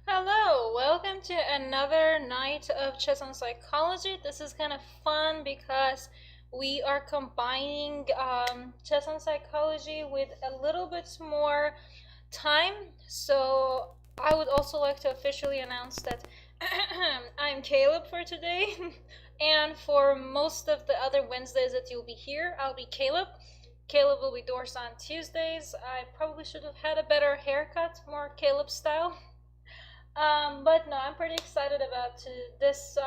Hello, welcome to another night of chess and psychology. This is kind of fun because we are combining chess and psychology with a little bit more time. So I would also like to officially announce that I'm Caleb for today, and for most of the other Wednesdays that you'll be here, I'll be Caleb. Caleb will be Dorsa on Tuesdays. I probably should have had a better haircut, more Caleb style. But no, I'm pretty excited about this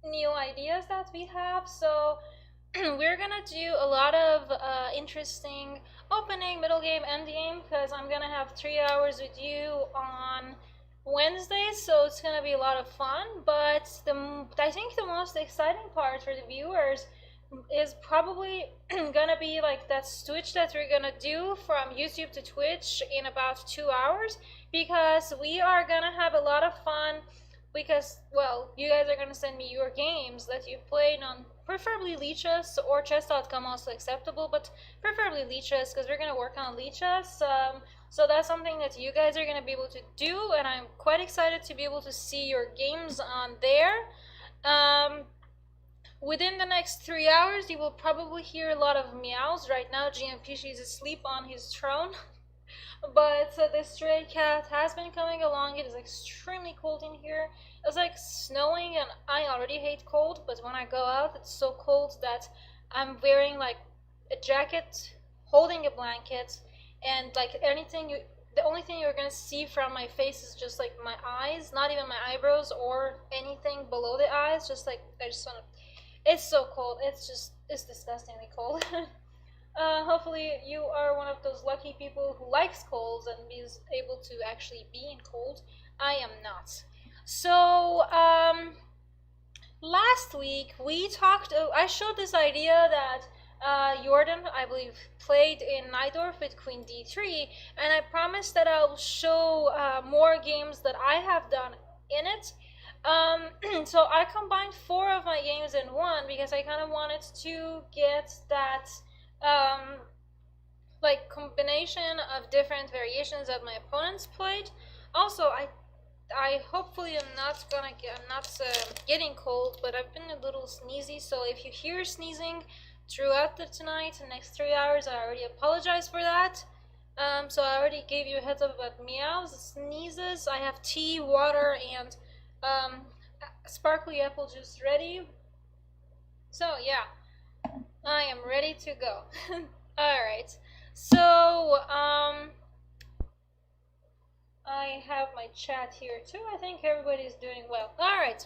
new ideas that we have. So we're gonna do a lot of interesting opening, middle game, end game, because I'm gonna have 3 hours with you on Wednesday, so it's gonna be a lot of fun. But I think the most exciting part for the viewers is probably gonna be like that switch that we're gonna do from YouTube to Twitch in about 2 hours, because we are gonna have a lot of fun because, well, you guys are gonna send me your games that you've played on preferably Lichess or chess.com, also acceptable, but preferably Lichess because we're gonna work on Lichess. So that's something that you guys are gonna be able to do, and I'm quite excited to be able to see your games on there. Within the next 3 hours, you will probably hear a lot of meows. Right now, GMP is asleep on his throne. But the stray cat has been coming along. It is extremely cold in here. It's like snowing, and I already hate cold, but when I go out, it's so cold that I'm wearing like a jacket, holding a blanket, and like the only thing you're gonna see from my face is just like my eyes, not even my eyebrows or anything below the eyes. Just like I just wanna. It's so cold. It's disgustingly cold. Hopefully you are one of those lucky people who likes colds and is able to actually be in cold. I am not. So, last week we talked, I showed this idea that Jordan, I believe, played in Najdorf with Queen D3, and I promised that I'll show more games that I have done in it. So I combined 4 of my games in one because I kind of wanted to get that like combination of different variations that my opponents played. Also, I hopefully am not getting cold, but I've been a little sneezy. So if you hear sneezing throughout the next 3 hours, I already apologize for that. So I already gave you a heads up about meows, sneezes. I have tea, water, and sparkly apple juice ready. So yeah, I am ready to go. Alright, so I have my chat here too. I think everybody's doing well. Alright,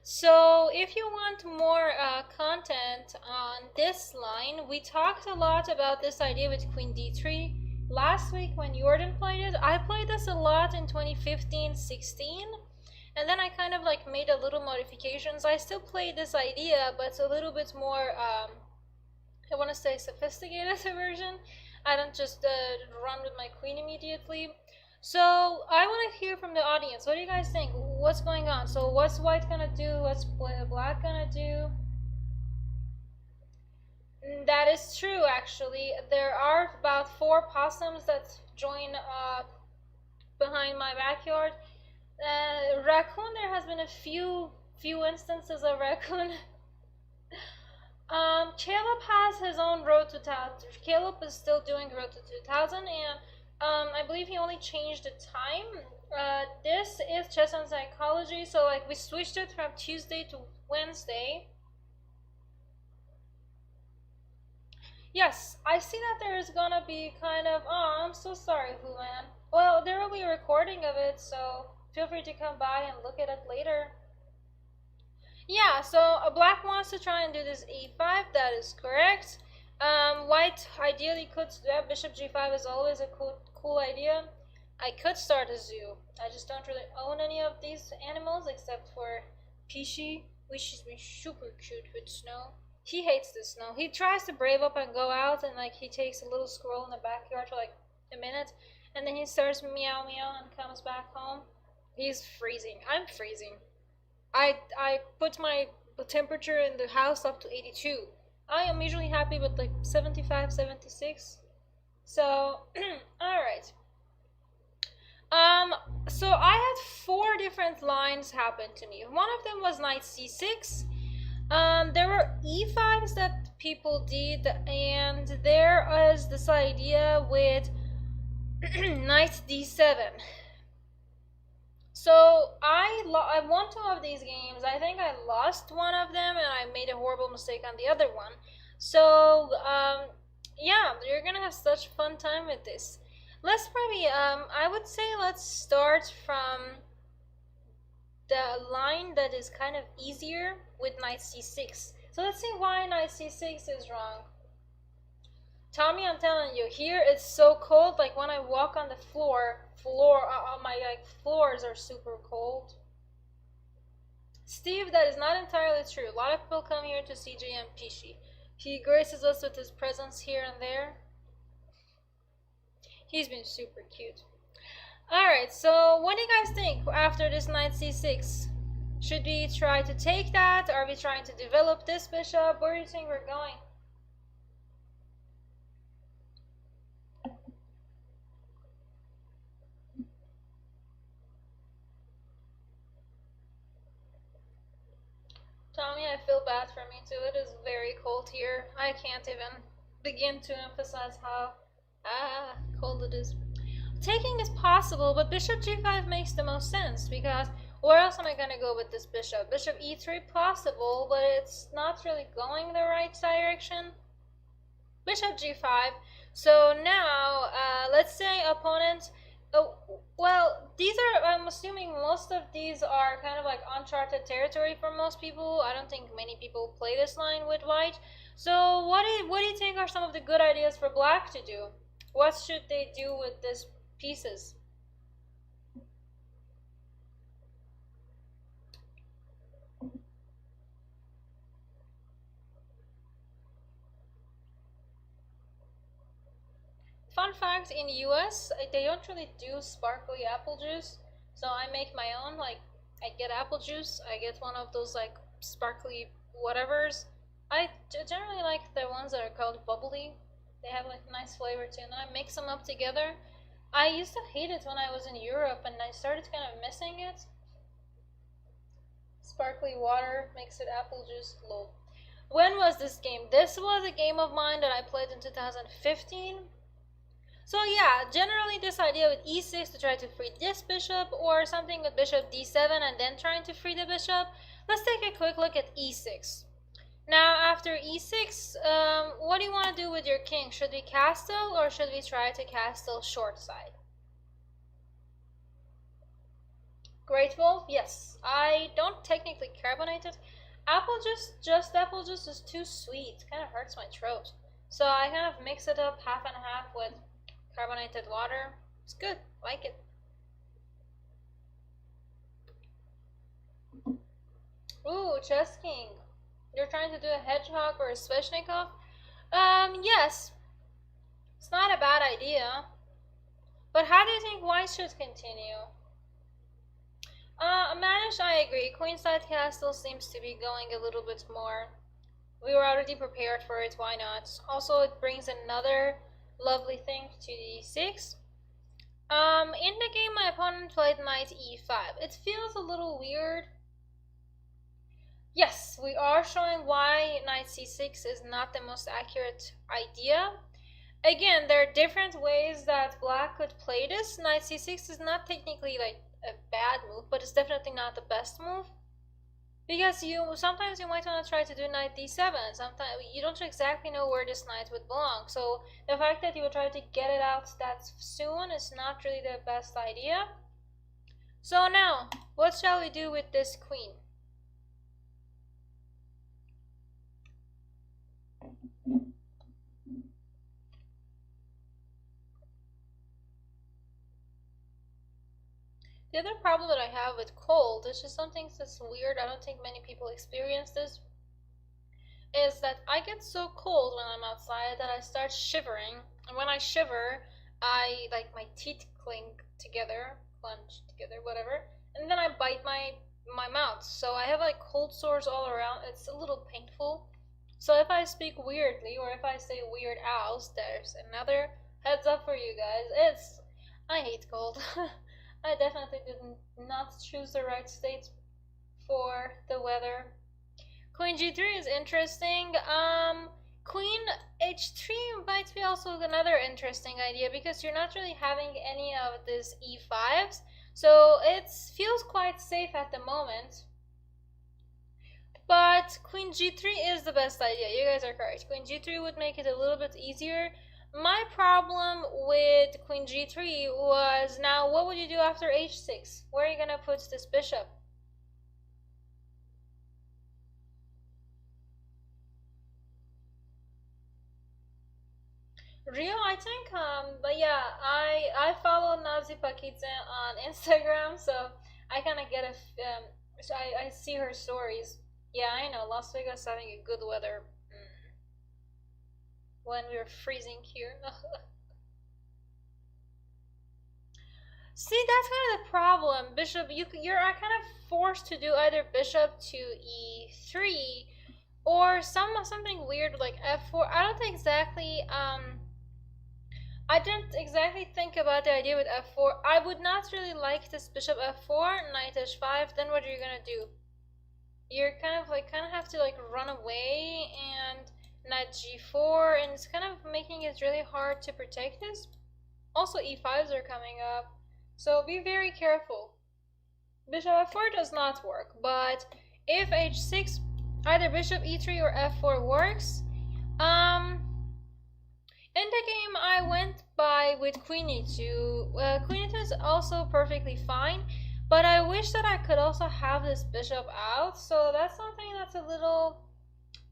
so if you want more content on this line, we talked a lot about this idea with Queen D3 last week when Jordan played it. I played this a lot in 2015-16. And then I kind of like made a little modifications. I still play this idea, but it's a little bit more, I want to say sophisticated version. I don't just run with my queen immediately. So I want to hear from the audience. What do you guys think? What's going on? So what's white gonna do? What's black gonna do? That is true, actually. There are about 4 possums that join behind my backyard. Raccoon, there has been a few instances of raccoon. Caleb has his own road to 2000. Caleb is still doing road to 2000, and I believe he only changed the time. This is chess and psychology, so like we switched it from Tuesday to Wednesday. Yes, I see that there is gonna be kind of, oh, I'm so sorry, Hulan. Well, there will be a recording of it, so feel free to come by and look at it later. Yeah, so black wants to try and do this e5, that is correct. White ideally could, yeah, bishop g5 is always a cool idea. I could start a zoo. I just don't really own any of these animals except for Pishi, which is super cute with snow. He hates the snow. He tries to brave up and go out, and like he takes a little squirrel in the backyard for like a minute, and then he starts meow meow and comes back home. He's freezing. I'm freezing. I put my temperature in the house up to 82. I am usually happy with like 75, 76. So, alright. So four different lines happened to me. One of them was knight c6. There were e5s that people did, and there is this idea with knight d7. So I won two of these games. I think I lost one of them, and I made a horrible mistake on the other one. So yeah, you're gonna have such fun time with this. Let's probably I would say let's start from the line that is kind of easier with knight c6. So let's see why knight c6 is wrong. Tommy, I'm telling you, here it's so cold. Like when I walk on the floor, my floors are super cold. Steve, that is not entirely true. A lot of people come here to see JM Pishi. He graces us with his presence here and there. He's been super cute. Alright, so what do you guys think after this knight c6? Should we try to take that? Are we trying to develop this bishop? Where do you think we're going? Tommy, I feel bad for me too. It is very cold here. I can't even begin to emphasize how cold it is. Taking is possible, but bishop g5 makes the most sense, because where else am I going to go with this bishop? Bishop e3 possible, but it's not really going the right direction. Bishop g5. So now, let's say opponent... Oh, well, these are, I'm assuming most of these are kind of like uncharted territory for most people. I don't think many people play this line with white. So what do you think are some of the good ideas for black to do? What should they do with these pieces? Fun fact, in the US, they don't really do sparkly apple juice. So I make my own, like, I get apple juice, I get one of those, like, sparkly whatevers. I generally like the ones that are called bubbly. They have, like, nice flavor too, and then I mix them up together. I used to hate it when I was in Europe, and I started kind of missing it. Sparkly water makes it apple juice. Lol. When was this game? This was a game of mine that I played in 2015. So yeah, generally this idea with e6 to try to free this bishop, or something with bishop d7 and then trying to free the bishop. Let's take a quick look at e6. Now after e6, what do you want to do with your king? Should we castle, or should we try to castle short side? Great Wolf, yes. I don't technically carbonate it. Apple juice, just apple juice is too sweet. Kind of hurts my throat. So I kind of mix it up half and half with carbonated water. It's good. Like it. Ooh, Chess King. You're trying to do a hedgehog or a Sveshnikov? Yes. It's not a bad idea. But how do you think white should continue? Manish, I agree. Queenside Castle seems to be going a little bit more. We were already prepared for it, why not? Also, it brings another lovely thing to d6. In the game, my opponent played knight e5. It feels a little weird. Yes, we are showing why knight c6 is not the most accurate idea. Again, there are different ways that black could play this. Knight c6 is not technically like a bad move, but it's definitely not the best move. Because sometimes you might want to try to do knight d7. Sometimes you don't exactly know where this knight would belong. So the fact that you would try to get it out that soon is not really the best idea. So now, what shall we do with this queen? The other problem that I have with cold, which is something that's weird, I don't think many people experience this, is that I get so cold when I'm outside that I start shivering. And when I shiver, like my teeth clench together, whatever, and then I bite my mouth. So I have like cold sores all around. It's a little painful. So if I speak weirdly, or if I say weird owls, there's another heads up for you guys. I hate cold. I definitely did not choose the right state for the weather. Queen g3 is interesting. Queen h3 might be also another interesting idea because you're not really having any of these e5s, so it feels quite safe at the moment. But Queen g3 is the best idea. You guys are correct. Queen g3 would make it a little bit easier. My problem with Queen g3 was, now what would you do after h6? Where are you gonna put this bishop? Rio, I think, but yeah, I follow Nazi Pakidze on Instagram, so I kind of get so I see her stories. Yeah, I know, Las Vegas having a good weather when we were freezing here. See, that's kind of the problem. Bishop, you're kind of forced to do either bishop to e3 or something weird like f4. I didn't exactly think about the idea with f4. I would not really like this bishop f4, knight h5. Then what are you gonna do? You're kind of have to like run away, and knight g4, and it's kind of making it really hard to protect this. Also, e5s are coming up, so be very careful. Bishop f4 does not work, but if h6, either bishop e3 or f4 works. In the game, I went by with queen e2. Queen e2 is also perfectly fine, but I wish that I could also have this bishop out, so that's something that's a little,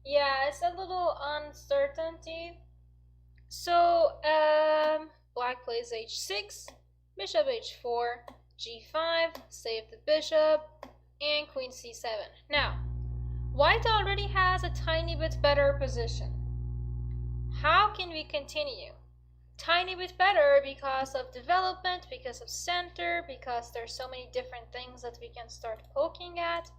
yeah, it's a little uncertainty. So, black plays h6, bishop h4, g5, save the bishop, and queen c7. Now, white already has a tiny bit better position. How can we continue? Tiny bit better because of development, because of center, because there's so many different things that we can start poking at.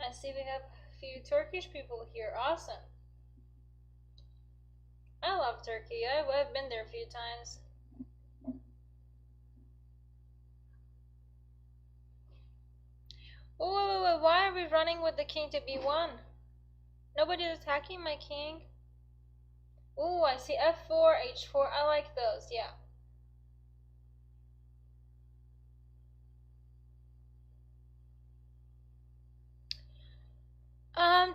I see we have a few Turkish people here. Awesome. I love Turkey. I've been there a few times. Wait, why are we running with the king to b1? Nobody is attacking my king. Ooh, I see f4, h4. I like those, yeah.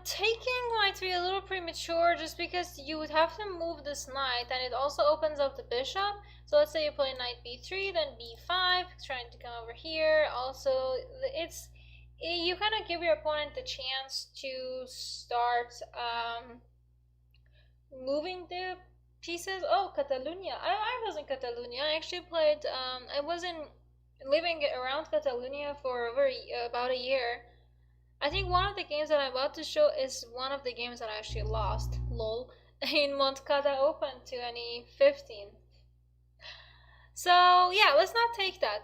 Taking might be a little premature just because you would have to move this knight, and it also opens up the bishop. So let's say you play knight b3, then b5, trying to come over here. Also, you kind of give your opponent the chance to start moving the pieces. Oh, Catalonia. I was in Catalonia. I actually played, I was living around Catalonia for about a year. I think one of the games that I'm about to show is one of the games that I actually lost, lol, in Montcada Open 2015. So yeah, let's not take that.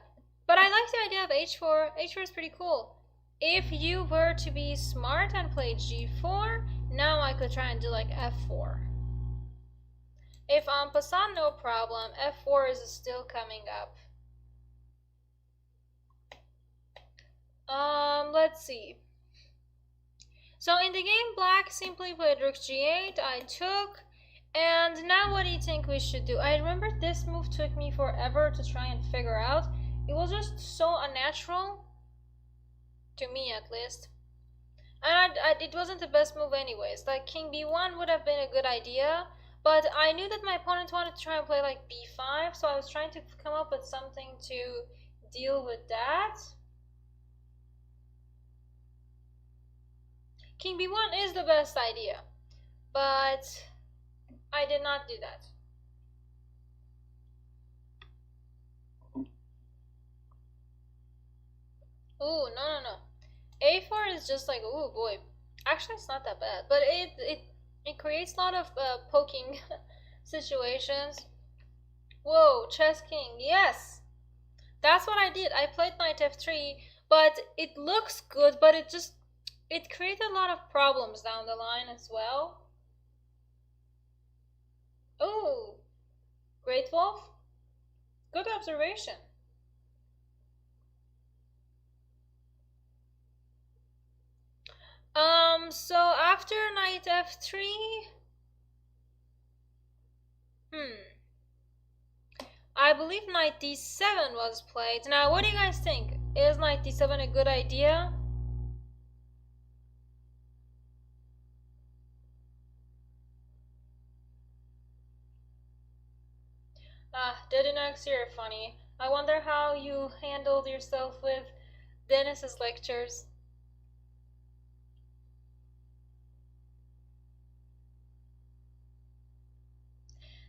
But I like the idea of h4. h4 is pretty cool. If you were to be smart and play g4, now I could try and do like f4. If en passant, no problem. f4 is still coming up. Let's see. So in the game, black simply played rook g8, I took, and now what do you think we should do? I remember this move took me forever to try and figure out. It was just so unnatural, to me at least. And it wasn't the best move anyways. Like king b1 would have been a good idea, but I knew that my opponent wanted to try and play like b5, so I was trying to come up with something to deal with that. King b1 is the best idea, but I did not do that. Ooh, no. a4 is just like, ooh boy. Actually, it's not that bad, but it creates a lot of poking situations. Whoa, chess king, yes! That's what I did. I played knight f3, but it looks good, but it just, It created a lot of problems down the line as well. Oh, Great Wolf. Good observation. So after knight f3, I believe knight d7 was played. Now, what do you guys think? Is knight d7 a good idea? Dedinox, you're funny. I wonder how you handled yourself with Dennis's lectures.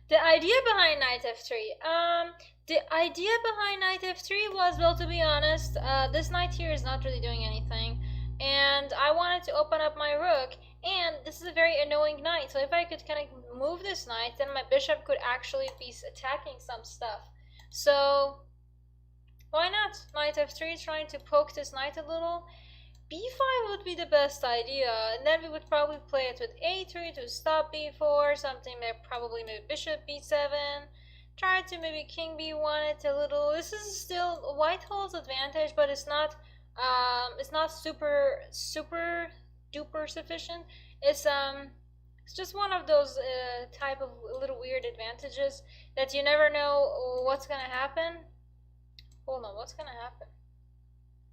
The idea behind knight f3. The idea behind knight f3 was, well, to be honest, this knight here is not really doing anything, and I wanted to open up my rook, and this is a very annoying knight, so if I could kind of move this knight, then my bishop could actually be attacking some stuff. So, why not? Knight f3, trying to poke this knight a little. b5 would be the best idea, and then we would probably play it with a3 to stop b4, something like probably maybe bishop b7, try to maybe king b1 it a little. This is still white holds advantage, but it's not super duper sufficient. It's just one of those type of little weird advantages that you never know what's gonna happen. Hold on, what's gonna happen?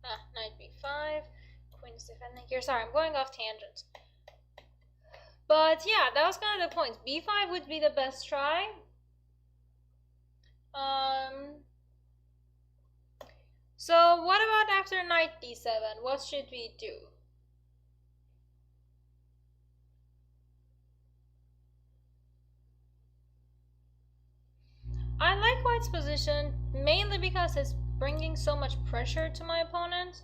Knight b5. Queen's defending here. Sorry, I'm going off tangent. But yeah, that was kind of the point. b5 would be the best try. So what about after knight d7? What should we do? I like white's position mainly because it's bringing so much pressure to my opponent.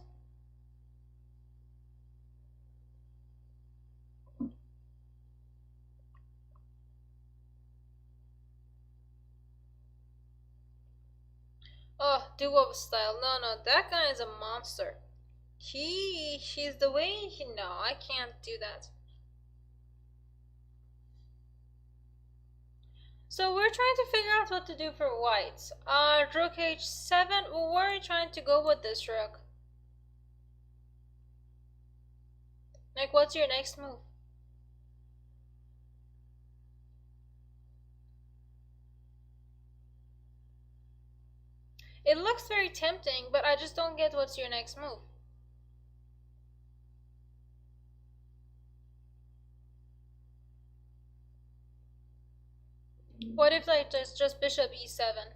Oh, do-over style. No, that guy is a monster. He's the way he, no, I can't do that. So we're trying to figure out what to do for white. Rook h7, well, where are you trying to go with this rook? Like, what's your next move? It looks very tempting, but I just don't get what's your next move. What if like just bishop e7?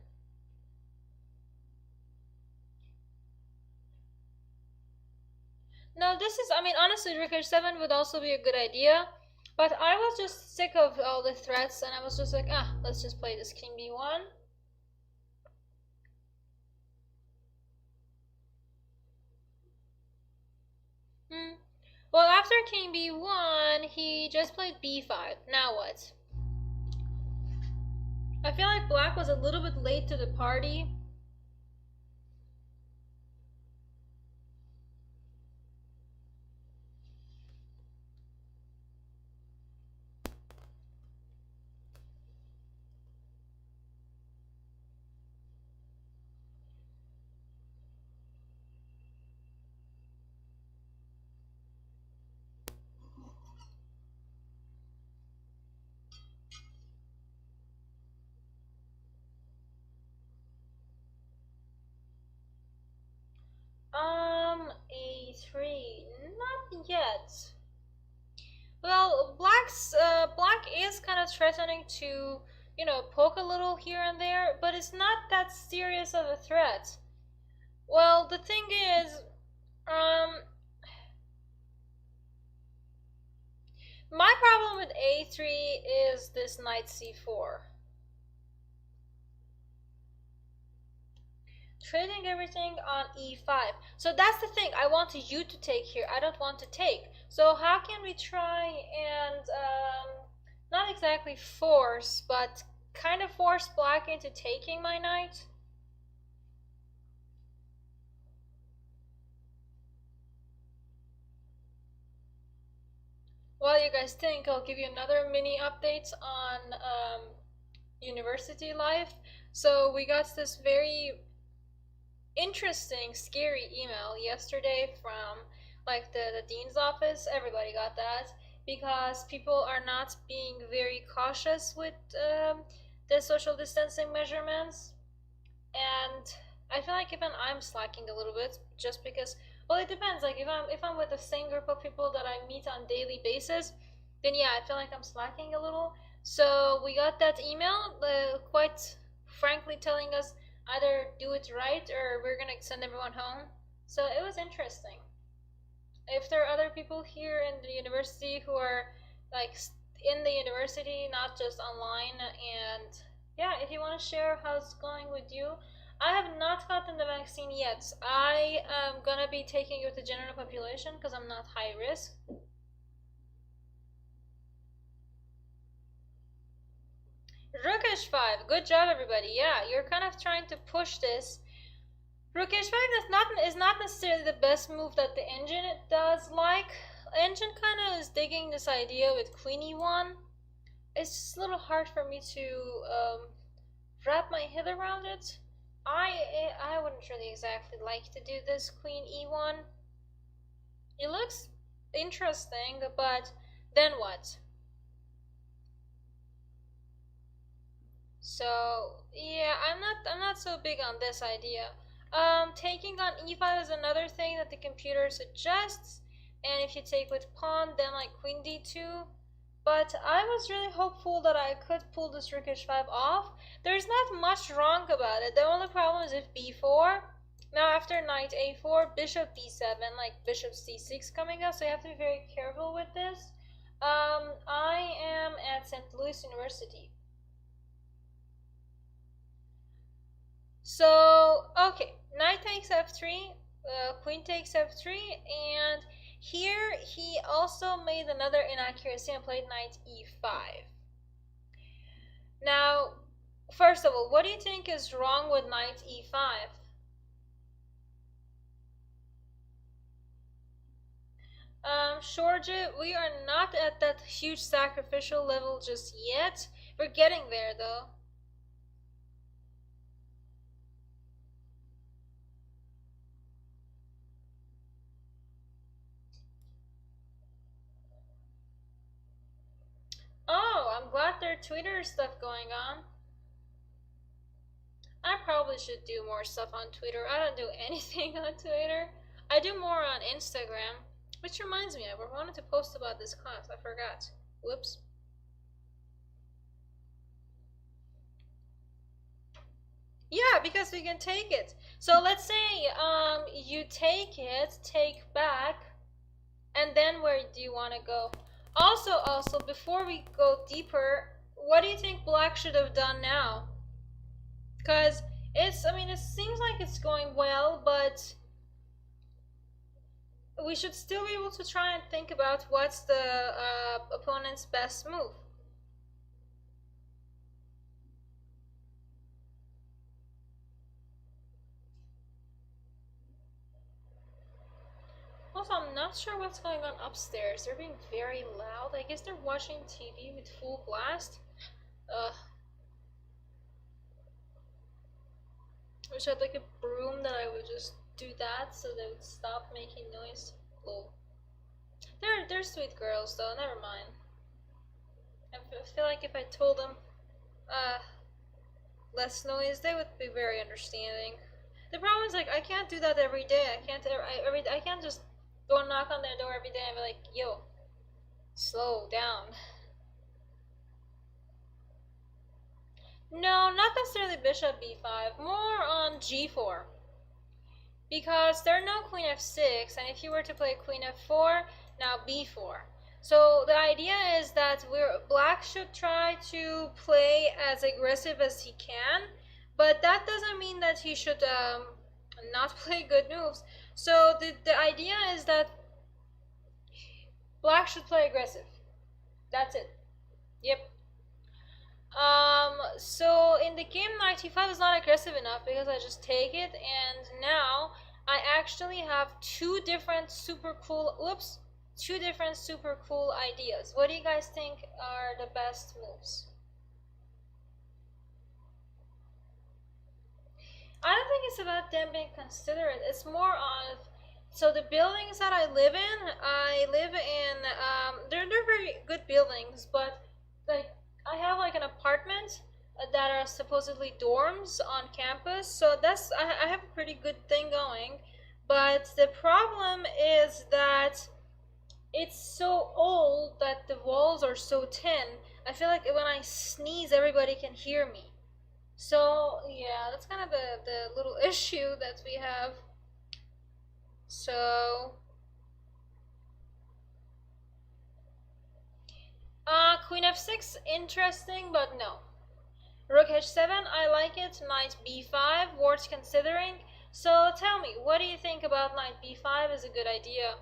No, this is, I mean, honestly, rook h7 would also be a good idea, but I was just sick of all the threats, and I was just like, let's just play this king b1. Well, after king b1, he just played b5. Now what? I feel like black was a little bit late to the party. A3, not yet. Well, black is kind of threatening to, you know, poke a little here and there, but it's not that serious of a threat. Well, the thing is, my problem with a3 is this knight c4. Trading everything on e5. So that's the thing. I want you to take here. I don't want to take. So how can we try and not exactly force, but kind of force black into taking my knight? you guys think. I'll give you another mini update on university life. So we got this very interesting, scary email yesterday from like the dean's office. Everybody got that because people are not being very cautious with the social distancing measurements, and I feel like even I'm slacking a little bit just because, well, it depends. Like if I'm with the same group of people that I meet on daily basis, then yeah, I feel like I'm slacking a little. So we got that email, quite frankly telling us either do it right or we're gonna send everyone home. So it was interesting. If there are other people here in the university who are like in the university, not just online, and yeah, if you want to share how it's going with you. I have not gotten the vaccine yet. I am gonna be taking it with the general population because I'm not high risk. Rookish 5, good job everybody. Yeah, you're kind of trying to push this. Rookish 5 is not necessarily the best move that the engine does like. Engine kind of is digging this idea with Queen E1. It's just a little hard for me to wrap my head around it. I wouldn't really exactly like to do this Queen E1. It looks interesting, but then what? So yeah, I'm not so big on this idea. Taking on e5 is another thing that the computer suggests, and if you take with pawn, then like queen d2. But I was really hopeful that I could pull this rook h5 off. There's not much wrong about it. The only problem is if b4. Now after knight a4, bishop b7, like bishop c6 coming up, so you have to be very careful with this. I am at St. Louis University. So, okay, knight takes f3, queen takes f3, and here he also made another inaccuracy and played knight e5. Now, first of all, what do you think is wrong with knight e5? Shorja, we are not at that huge sacrificial level just yet. We're getting there though. Oh, I'm glad there are Twitter stuff going on. I probably should do more stuff on Twitter. I don't do anything on Twitter. I do more on Instagram. Which reminds me, I wanted to post about this class. I forgot. Whoops. Yeah, because we can take it. So let's say you take it, take back, and then where do you want to go? Also, before we go deeper, what do you think Black should have done now? Because it seems like it's going well, but we should still be able to try and think about what's the opponent's best move. Also, I'm not sure what's going on upstairs. They're being very loud. I guess they're watching TV with full blast. Wish I had like a broom that I would just do that so they would stop making noise. Lol. They're sweet girls though, never mind. I feel like if I told them less noise, they would be very understanding. The problem is like I can't do that every day. I can't just go knock on their door every day and be like, yo, slow down. No, not necessarily bishop b5, more on g4. Because there are no queen f6, and if you were to play queen f4, now b4. So the idea is that Black should try to play as aggressive as he can, but that doesn't mean that he should not play good moves. So the idea is that Black should play aggressive. That's it. Yep. So in the game, knight e5 is not aggressive enough because I just take it, and now I actually have two different super cool, oops, two different super cool ideas. What do you guys think are the best moves? I don't think it's about them being considerate. It's more of, so the buildings that I live in, they're very good buildings, but like I have like an apartment that are supposedly dorms on campus, so I have a pretty good thing going. But the problem is that it's so old that the walls are so thin. I feel like when I sneeze, everybody can hear me. So yeah, that's kind of the little issue that we have. So Queen f6, interesting, but no. Rook h7, I like it. Knight b5, worth considering. So tell me, what do you think about knight b5 is a good idea?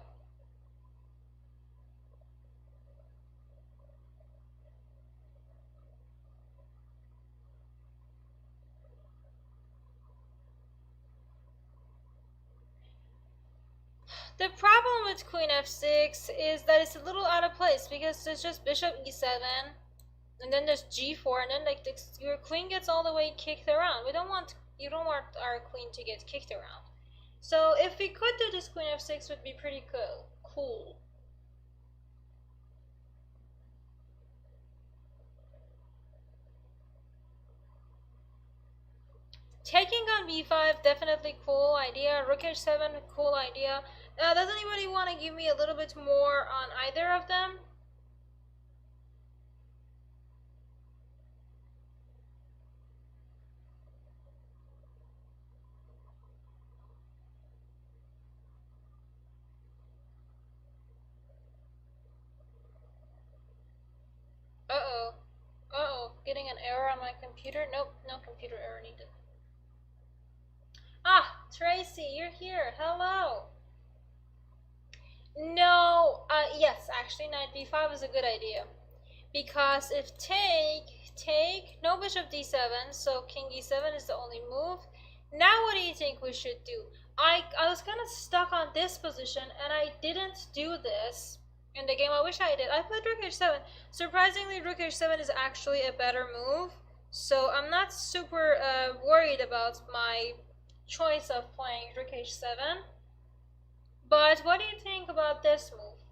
The problem with queen f6 is that it's a little out of place because there's just bishop e7 and then there's g4 and then like your queen gets all the way kicked around. You don't want our queen to get kicked around. So if we could do this queen f6 would be pretty cool. Taking on b5, definitely cool idea. Rook h7, cool idea. Does anybody want to give me a little bit more on either of them? Uh-oh. Uh-oh. Getting an error on my computer? Nope, no computer error needed. Ah, Tracy, you're here. Hello. No, yes, actually, knight b5 is a good idea. Because if take, no bishop d7, so king e7 is the only move. Now what do you think we should do? I was kind of stuck on this position, and I didn't do this in the game. I wish I did. I played rook h7. Surprisingly, rook h7 is actually a better move, so I'm not super worried about my choice of playing rook h7. But what do you think about this move?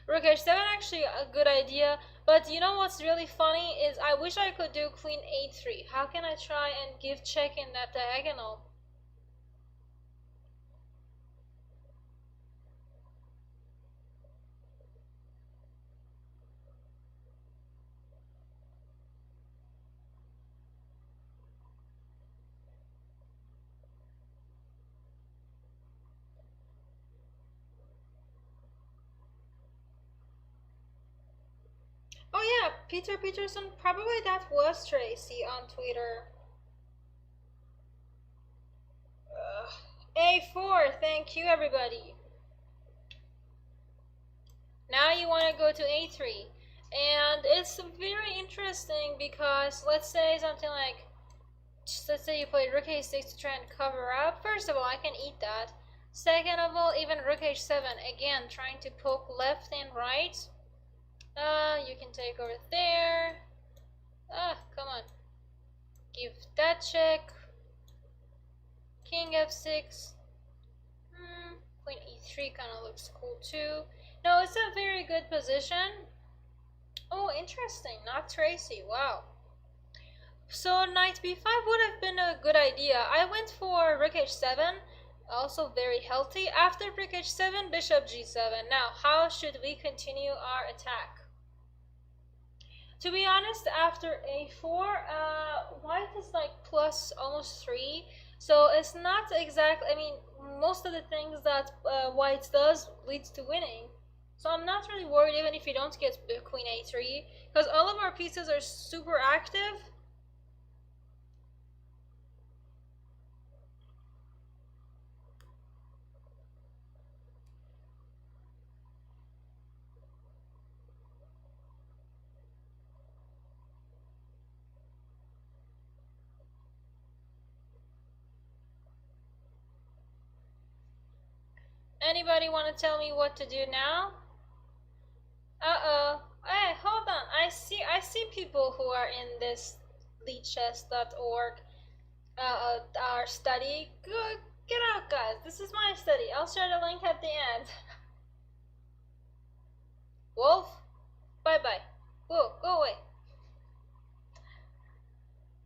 Rook h7 actually a good idea, but you know what's really funny is I wish I could do queen a3. How can I try and give check in that diagonal? Oh yeah, Peter Peterson, probably that was Tracy on Twitter. A4, thank you everybody. Now you want to go to a3. And it's very interesting because let's say something like, let's say you played rook a6 to try and cover up. First of all, I can eat that. Second of all, even rook h7, again, trying to poke left and right. You can take over there. Come on. Give that check. King f6. Queen e3 kind of looks cool too. No, it's a very good position. Oh, interesting. Not Tracy. Wow. So knight b5 would have been a good idea. I went for rook h7, also very healthy. After rook h7, bishop g7. Now, how should we continue our attack? To be honest, after a4, white is like plus almost 3. So it's not exactly, I mean, most of the things that white does leads to winning. So I'm not really worried even if you don't get queen a3, because all of our pieces are super active. Anybody want to tell me what to do now? Uh-oh. Hey, hold on. I see people who are in this leadchess.org our study. Good. Get out, guys. This is my study. I'll share the link at the end. Wolf, bye-bye. Whoa, go away.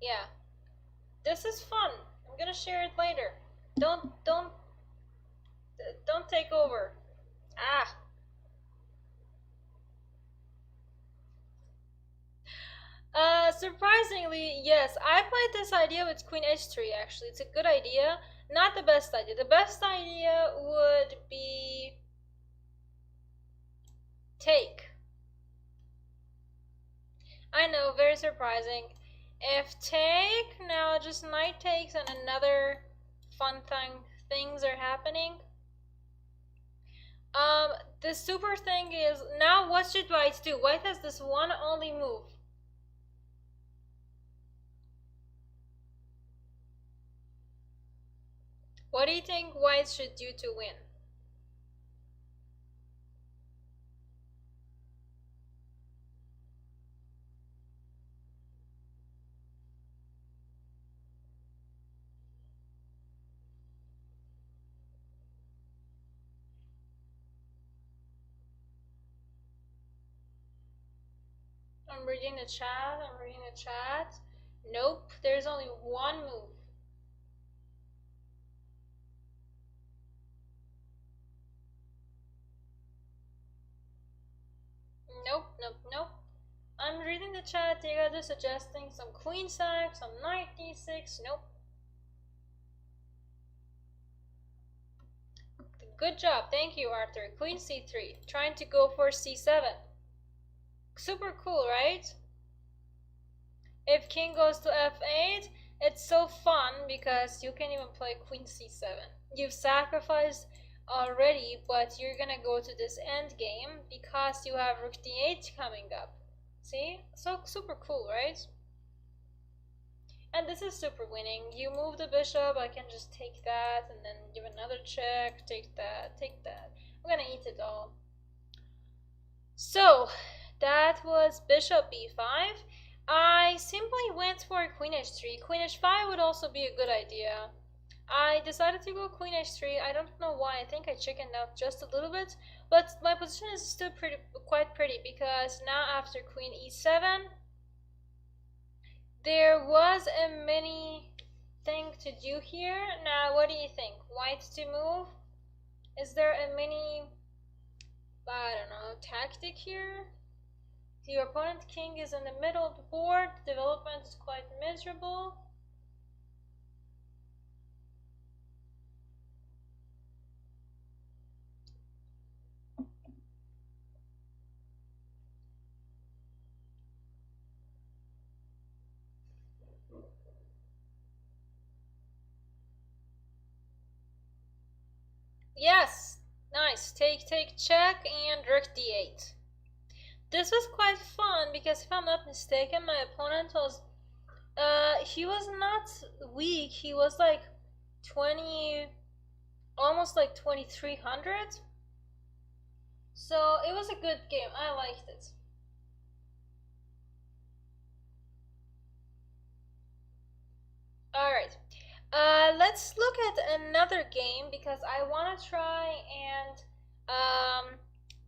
Yeah. This is fun. I'm gonna share it later. Don't take over. Ah. Surprisingly, yes, I played this idea with Queen H3 actually. It's a good idea. Not the best idea. The best idea would be take. I know, very surprising. If take, now just knight takes and another fun things are happening. The super thing is, now what should white do? White has this one only move. What do you think white should do to win? I'm reading the chat. Nope, there's only one move. Nope. I'm reading the chat. You guys are suggesting some queen sack, some knight d6. Nope. Good job. Thank you, Arthur. Queen c3. Trying to go for c7. Super cool, right? If king goes to f8, it's so fun because you can even play queen c7. You've sacrificed already, but you're gonna go to this endgame because you have rook d8 coming up. See? So super cool, right? And this is super winning. You move the bishop, I can just take that and then give another check, take that. I'm gonna eat it all. So that was bishop b5. I simply went for queen h3. Queen h5 would also be a good idea. I decided to go queen h3. I don't know why. I think I chickened out just a little bit, but my position is still quite pretty because now after queen e7, there was a mini thing to do here. Now, what do you think? White to move? Is there a mini, I don't know, tactic here? Your opponent king is in the middle of the board. The development is quite miserable. Yes, nice. Take, check, and rook d8. This was quite fun because if I'm not mistaken, my opponent was, he was not weak. He was like 20, almost like 2300. So it was a good game. I liked it. Alright. Let's look at another game because I want to try and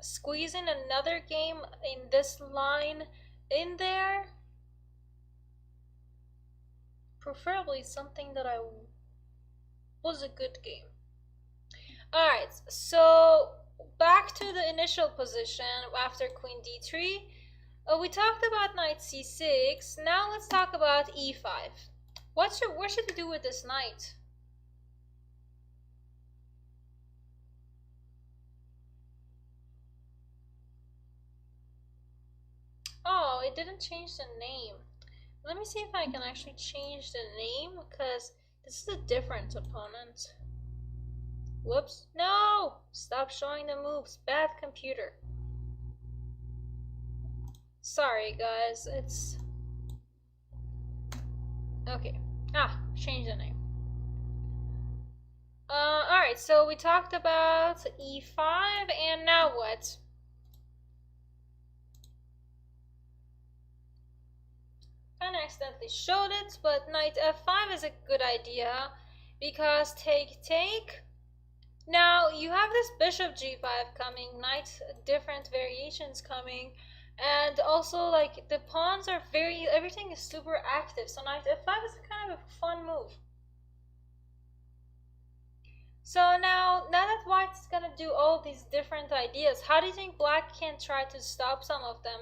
squeeze in another game in this line in there. Preferably something that was a good game. Alright, so back to the initial position after queen d3. We talked about knight c6. Now let's talk about e5. What should we do with this knight? Oh, it didn't change the name. Let me see if I can actually change the name because this is a different opponent. Whoops. No! Stop showing the moves. Bad computer. Sorry, guys. It's... okay. Change the name. Alright, so we talked about e5, and now what? Kind of accidentally showed it, but knight f5 is a good idea, because take. Now you have this bishop g5 coming, knight different variations coming, and also like the pawns are everything is super active, so knight f5 is kind of a fun move. So now that white's gonna do all these different ideas, how do you think black can try to stop some of them?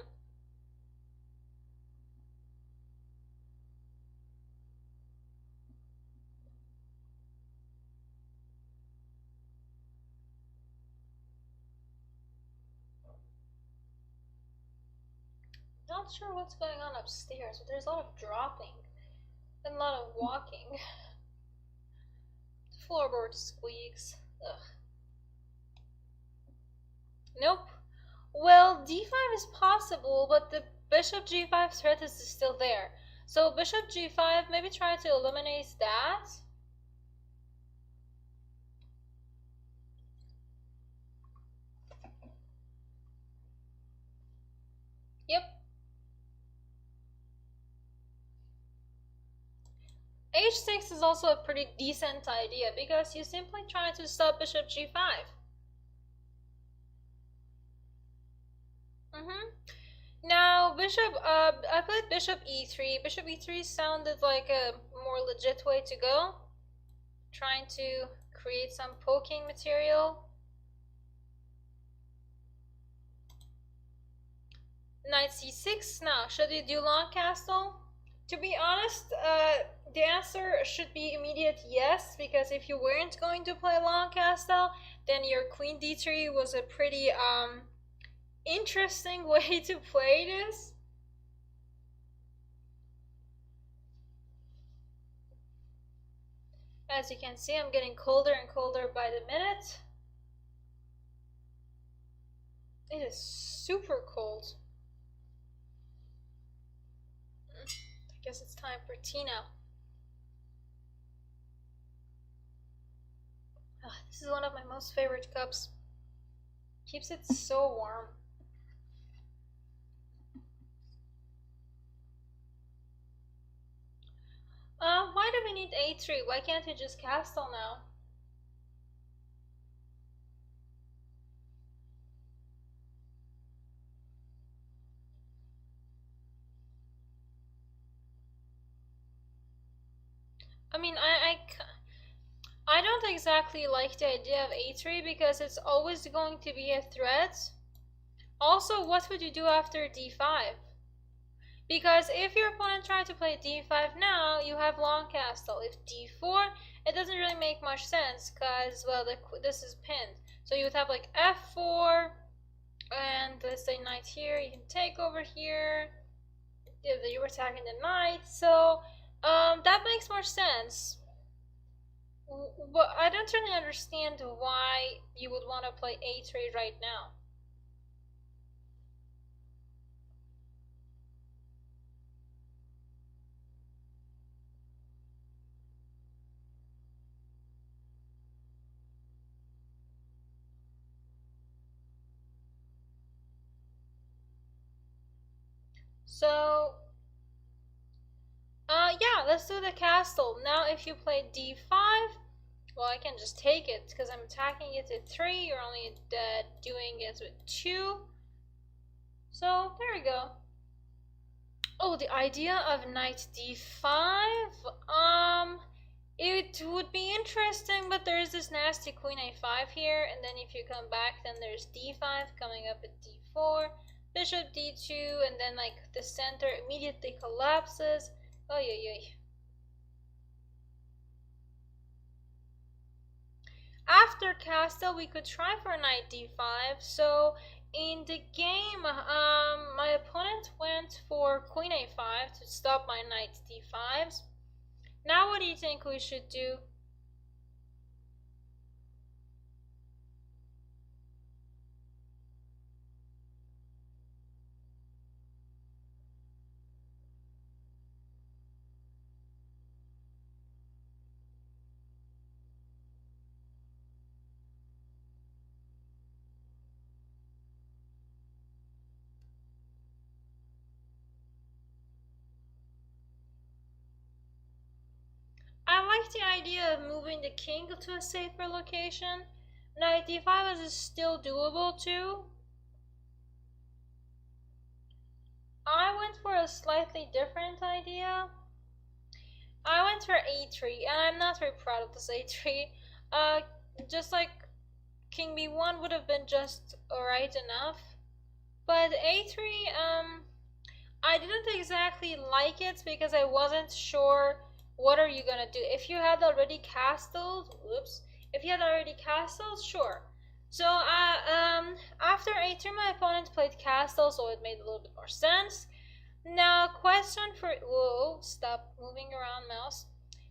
Not sure what's going on upstairs, but there's a lot of dropping and a lot of walking. The floorboard squeaks. Ugh. Nope. Well, d5 is possible, but the bishop g5 threat is still there. So bishop g5, maybe try to eliminate that. Yep. h6 is also a pretty decent idea because you simply try to stop bishop g5. Now, I played bishop e3. Bishop e3 sounded like a more legit way to go. Trying to create some poking material. Knight c6. Now, should you do long castle? To be honest, the answer should be immediate yes, because if you weren't going to play long castle, then your queen d3 was a pretty interesting way to play this. As you can see, I'm getting colder and colder by the minute. It is super cold. I guess it's time for tea now. Oh, this is one of my most favorite cups. Keeps it so warm. Why do we need a3? Why can't we just castle now? I mean, I don't exactly like the idea of a3 because it's always going to be a threat. Also, what would you do after d5? Because if your opponent tried to play d5 now, you have long castle. If d4, it doesn't really make much sense because, well, this is pinned. So you would have like f4, and let's say knight here, you can take over here. You're attacking the knight, so that makes more sense. But I don't really understand why you would want to play a3 right now. So, yeah, let's do the castle. Now, if you play d5, well, I can just take it because I'm attacking it at 3. You're only doing it with 2. So, there we go. Oh, the idea of knight d5. It would be interesting, but there is this nasty queen a5 here, and then if you come back, then there's d5 coming up at d4, bishop d2, and then like the center immediately collapses. Oh yeah. After castle, we could try for knight d5. So in the game, my opponent went for queen a5 to stop my knight d5s. Now what do you think we should do? like the idea of moving the king to a safer location. Knight d5 is still doable too. I went for a slightly different idea. I went for a3, and I'm not very proud of this a3. Just like king b1 would have been just alright enough. But a3, I didn't exactly like it because I wasn't sure what are you gonna do. If you had already castled, whoops, if you had already castled, sure. So after a3, my opponent played castle, so it made a little bit more sense. Now, question for, whoa, stop moving around, mouse.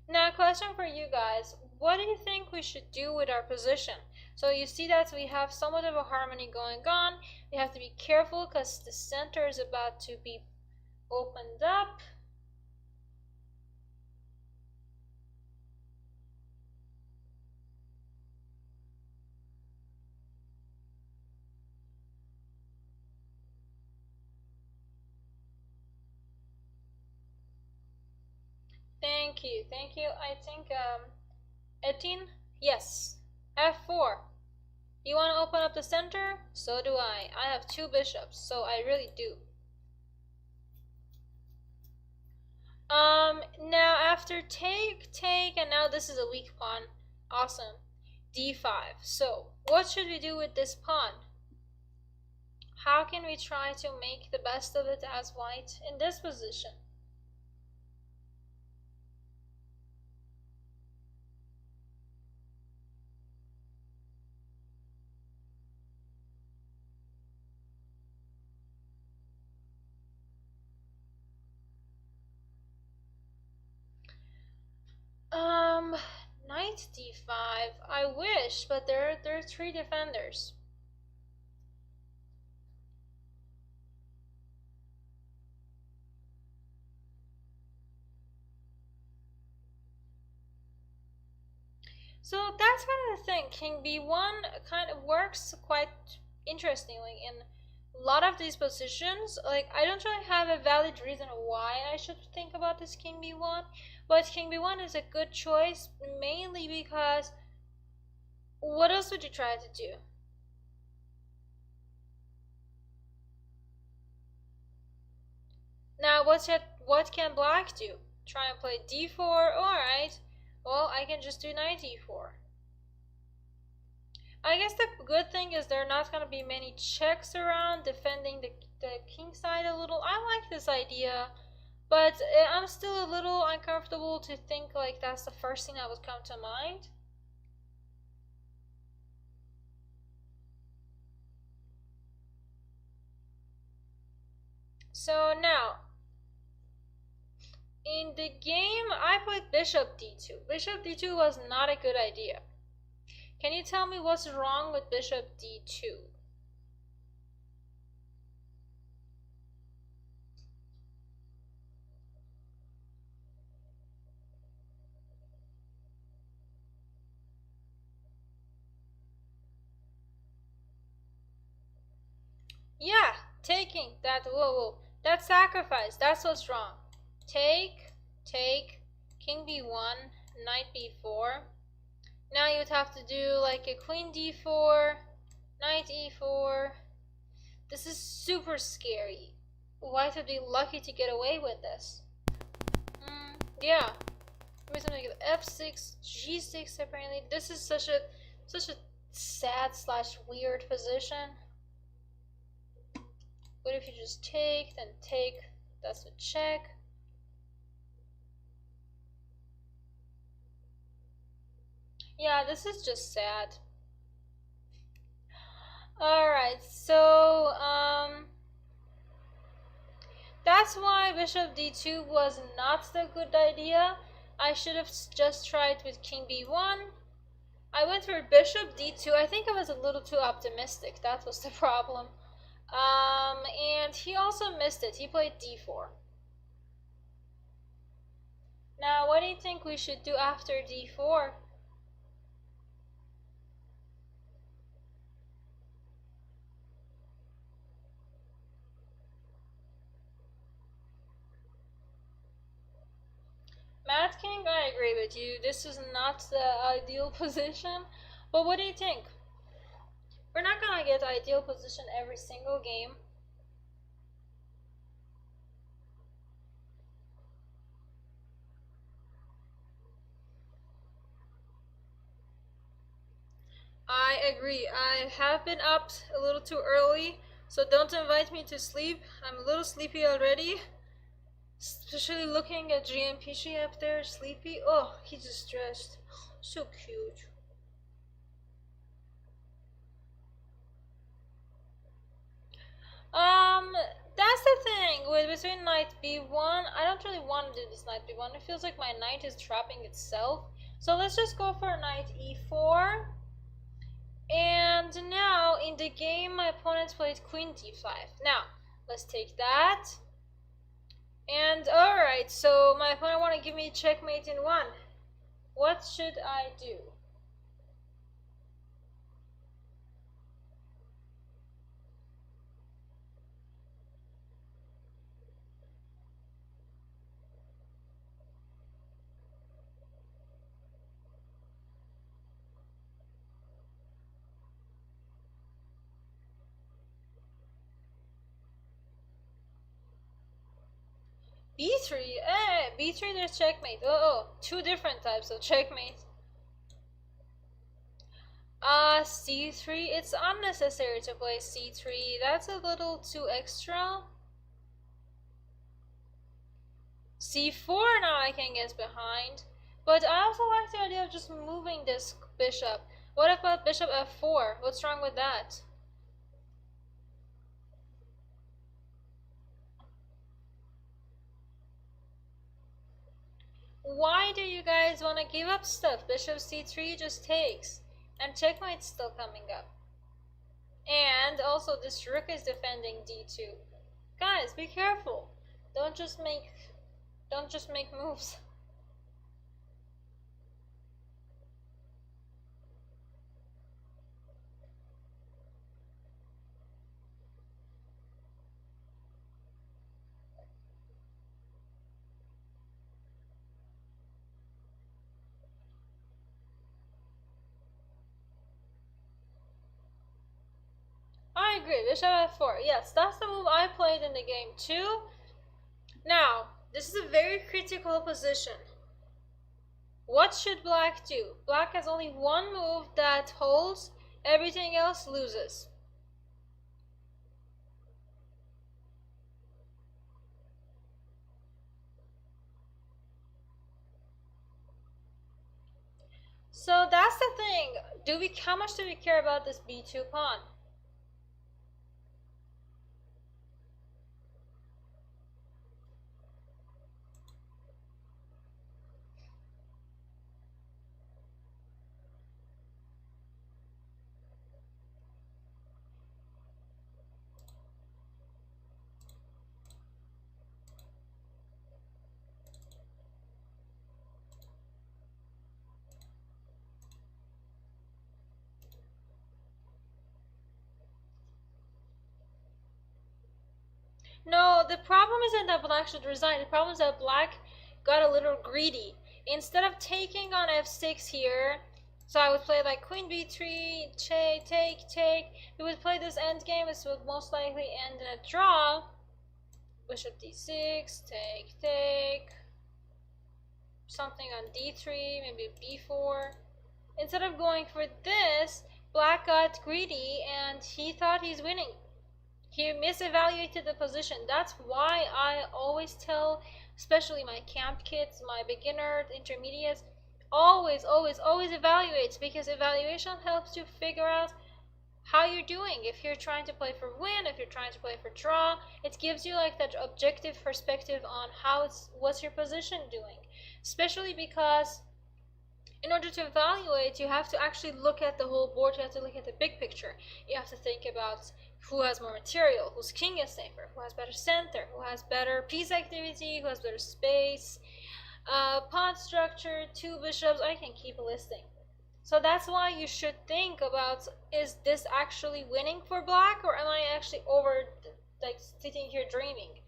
Now, question for you guys. What do you think we should do with our position? So you see that we have somewhat of a harmony going on. We have to be careful because the center is about to be opened up. Thank you, thank you. I think 18, yes. F4. You want to open up the center? So do I. I have 2 bishops, so I really do. Now after take, and now this is a weak pawn. Awesome. d5. So, what should we do with this pawn? How can we try to make the best of it as white in this position? Knight d5. I wish, but there are 3 defenders. So that's kind of the thing. King b1 kind of works quite interestingly in a lot of these positions. Like, I don't really have a valid reason why I should think about this king b1, but king b1 is a good choice mainly because what else would you try to do? Now, what can black do? Try and play d4. Alright. Well, I can just do knight e4. I guess the good thing is there are not going to be many checks around defending the king side a little. I like this idea, but I'm still a little uncomfortable to think like that's the first thing that would come to mind. So now, in the game, I played bishop d2. Bishop d2 was not a good idea. Can you tell me what's wrong with bishop d2? Yeah, taking that, whoa, that sacrifice, that's what's wrong. Take, king b1, knight b4. Now you would have to do like a queen d4, knight e4. This is super scary. White would be lucky to get away with this. Yeah. Maybe something like f6, g6 apparently. This is such a sad / weird position. What if you just take, then take, that's a check. Yeah, this is just sad. Alright, so, that's why bishop d2 was not the good idea. I should have just tried with king b1. I went for bishop d2. I think I was a little too optimistic. That was the problem. And he also missed it. He played d4. Now, what do you think we should do after d4? Matter Red King, I agree with you. This is not the ideal position. But what do you think? We're not gonna get ideal position every single game. I agree. I have been up a little too early, so don't invite me to sleep. I'm a little sleepy already. Especially looking at GMPG up there, sleepy. Oh, he just dressed. So cute. That's the thing with between knight b1. I don't really want to do this knight b1. It feels like my knight is trapping itself. So let's just go for knight e4. And now in the game, my opponent played queen d5. Now let's take that. And alright, so my opponent want to give me checkmate in one. What should I do? b3, b3 there's checkmate. Oh, two different types of checkmate. C3, it's unnecessary to play c3. That's a little too extra. c4 now I can get behind. But I also like the idea of just moving this bishop. What about bishop f4? What's wrong with that? Why do you guys want to give up stuff? Bishop c3 just takes. And checkmate's still coming up. And also this rook is defending d2. Guys, be careful. Don't just make moves. I agree, bishop f4. Yes, that's the move I played in the game too. Now, this is a very critical position. What should black do? Black has only one move that holds, everything else loses. So that's the thing. How much do we care about this b2 pawn? No, the problem isn't that black should resign. The problem is that black got a little greedy. Instead of taking on f6 here, so I would play like queen b3, take. We would play this endgame, which would most likely end in a draw. Bishop d6, take. Something on d3, maybe b4. Instead of going for this, black got greedy and he thought he's winning. He misevaluated the position. That's why I always tell, especially my camp kids, my beginner, intermediates, always evaluate, because evaluation helps you figure out how you're doing. If you're trying to play for win, if you're trying to play for draw, it gives you like that objective perspective on what's your position doing. Especially because in order to evaluate, you have to actually look at the whole board. You have to look at the big picture. You have to think about who has more material, whose king is safer, who has better center, who has better piece activity, who has better space, pawn structure, two bishops. I can keep listing. So that's why you should think about, is this actually winning for black, or am I actually sitting here dreaming?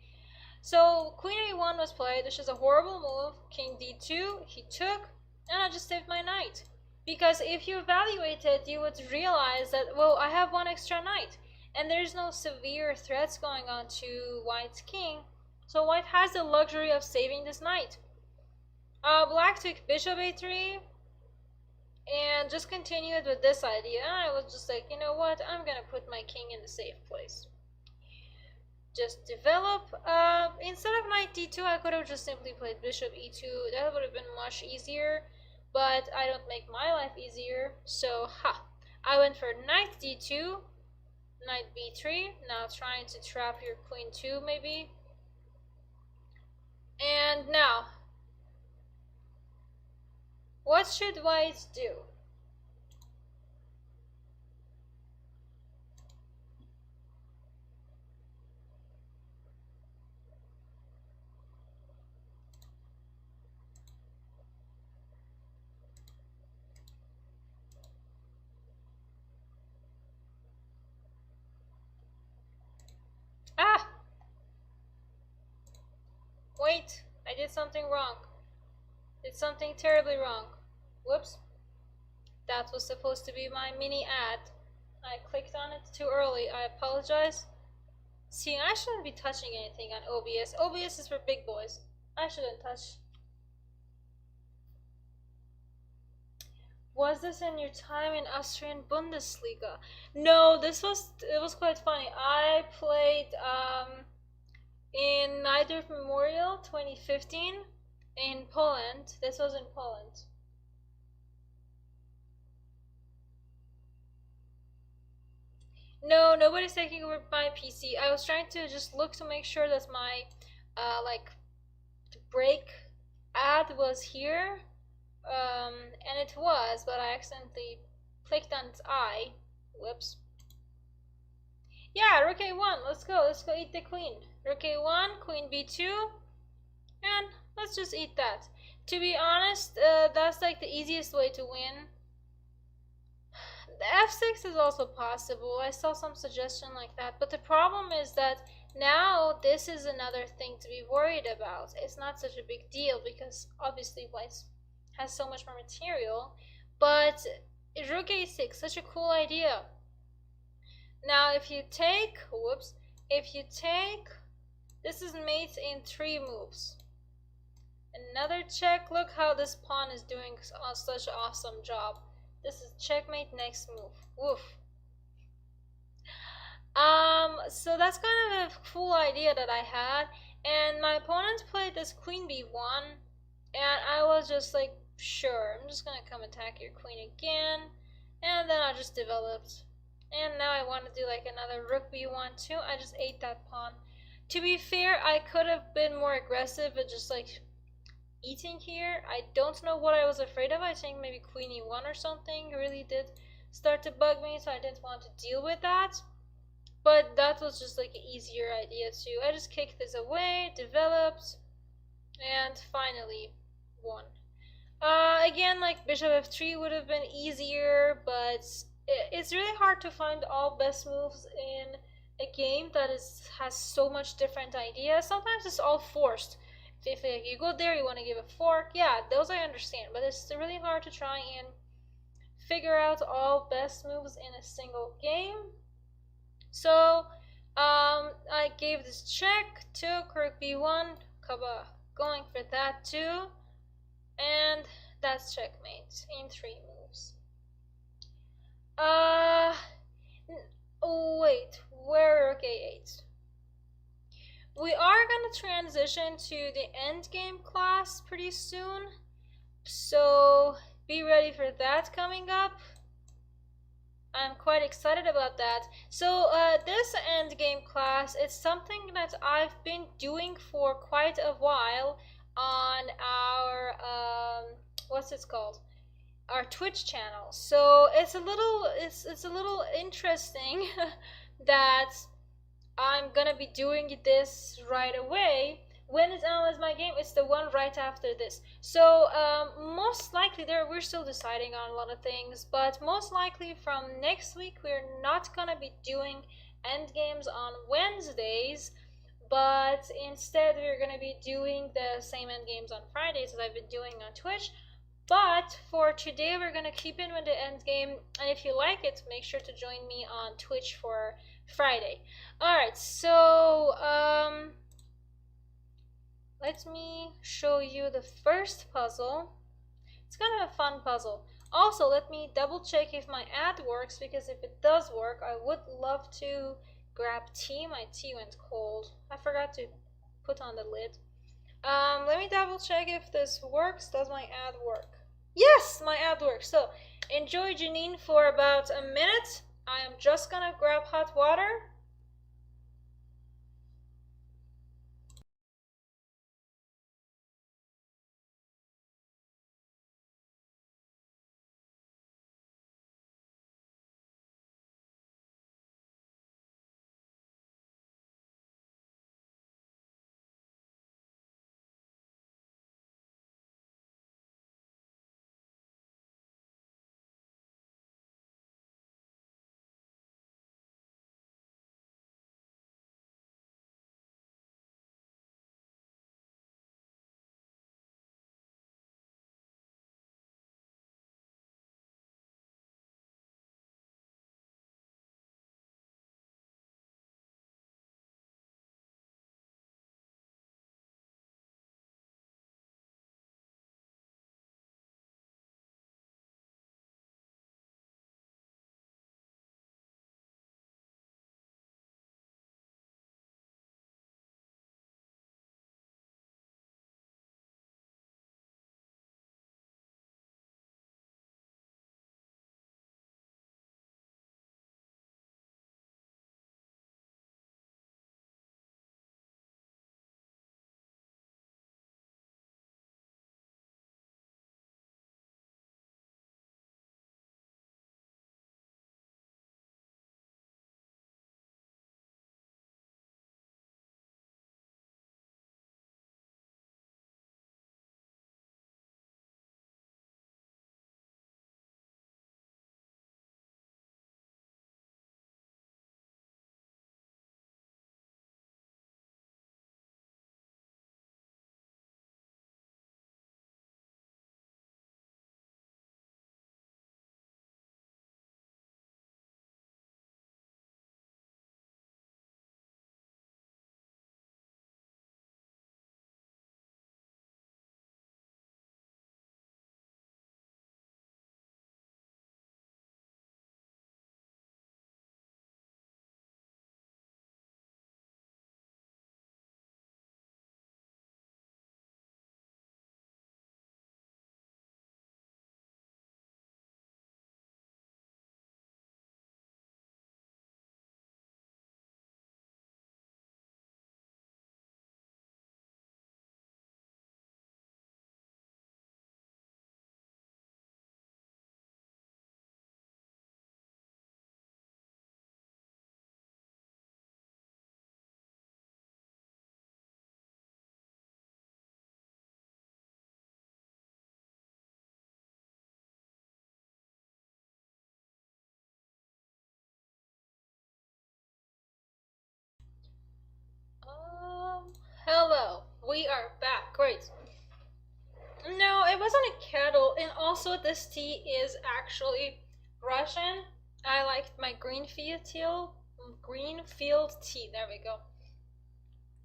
So queen a1 was played, which is a horrible move. King d2, he took, and I just saved my knight. Because if you evaluate it, you would realize that, well, I have one extra knight, and there's no severe threats going on to white's king, so white has the luxury of saving this knight. Black took bishop a3, and just continued with this idea. I was just like, you know what, I'm gonna put my king in the safe place. Just develop. Instead of knight d2, I could have just simply played bishop e2. That would have been much easier, but I don't make my life easier, so I went for knight d2, knight b3, now trying to trap your queen 2 maybe. And now, what should white do? Wait, I did something wrong. Did something terribly wrong. Whoops. That was supposed to be my mini ad. I clicked on it too early. I apologize. See, I shouldn't be touching anything on OBS. OBS is for big boys. I shouldn't touch. Was this in your time in Austrian Bundesliga? No, it was quite funny. I played in Najdorf Memorial 2015 in Poland. This was in Poland. No, nobody's taking over my PC. I was trying to just look to make sure that my like break ad was here, and it was, but I accidentally clicked on its eye. Whoops. Yeah, rook a1. Let's go eat the queen. Rook a1, queen b2, and let's just eat that. To be honest, that's like the easiest way to win. The f6 is also possible. I saw some suggestion like that, but the problem is that now this is another thing to be worried about. It's not such a big deal because obviously white has so much more material, but rook a6, such a cool idea. Now if you take, whoops, if you take, this is mate in 3 moves. Another check. Look how this pawn is doing such an awesome job. This is checkmate, next move. Woof. So that's kind of a cool idea that I had, and my opponent played this queen b1, and I was just like, sure, I'm just gonna come attack your queen again, and then I just developed. And now I want to do like another rook b1 too. I just ate that pawn. To be fair, I could have been more aggressive but just like eating here. I don't know what I was afraid of. I think maybe queen e1 or something really did start to bug me, so I didn't want to deal with that. But that was just like an easier idea too. I just kicked this away, developed, and finally won. Again, like bishop f3 would have been easier, but it's really hard to find all best moves in a game that has so much different ideas. Sometimes it's all forced. If like, you go there, you want to give a fork, yeah, those I understand, but it's really hard to try and figure out all best moves in a single game. So I gave this check, took rook b1, Kaba going for that too, and that's checkmate in 3 moves. Wait, where rook a8? We are going to transition to the endgame class pretty soon, so be ready for that coming up. I'm quite excited about that. So this endgame class is something that I've been doing for quite a while on our what's it called? Our Twitch channel. So it's a little interesting that I'm gonna be doing this right away. When it's Analyze My Game, it's the one right after this. So most likely, we're still deciding on a lot of things, but most likely from next week we're not gonna be doing end games on Wednesdays, but instead we're going to be doing the same end games on Fridays as I've been doing on Twitch. But for today we're going to keep in with the end game, and if you like it, make sure to join me on Twitch for Friday. Alright, so let me show you the first puzzle. It's kind of a fun puzzle. Also, let me double check if my ad works, because if it does work, I would love to grab tea. My tea went cold. I forgot to put on the lid. Let me double check if this works. Does my ad work? Yes, my ad works. So enjoy Janine for about a minute. I am just gonna grab hot water. Hello, we are back. Great. No, it wasn't a kettle, and also this tea is actually Russian. I like my Greenfield tea. There we go.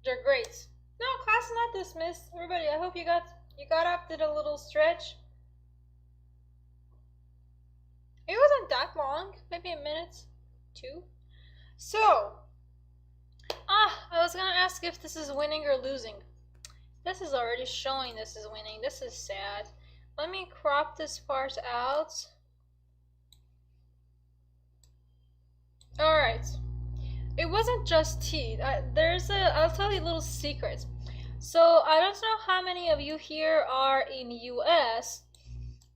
They're great. No, class not dismissed. Everybody, I hope you got up, did a little stretch. It wasn't that long, maybe a minute, 2. So, I was gonna ask if this is winning or losing. This is already showing this is winning. This is sad. Let me crop this part out. Alright. It wasn't just tea. I'll tell you a little secret. So, I don't know how many of you here are in US,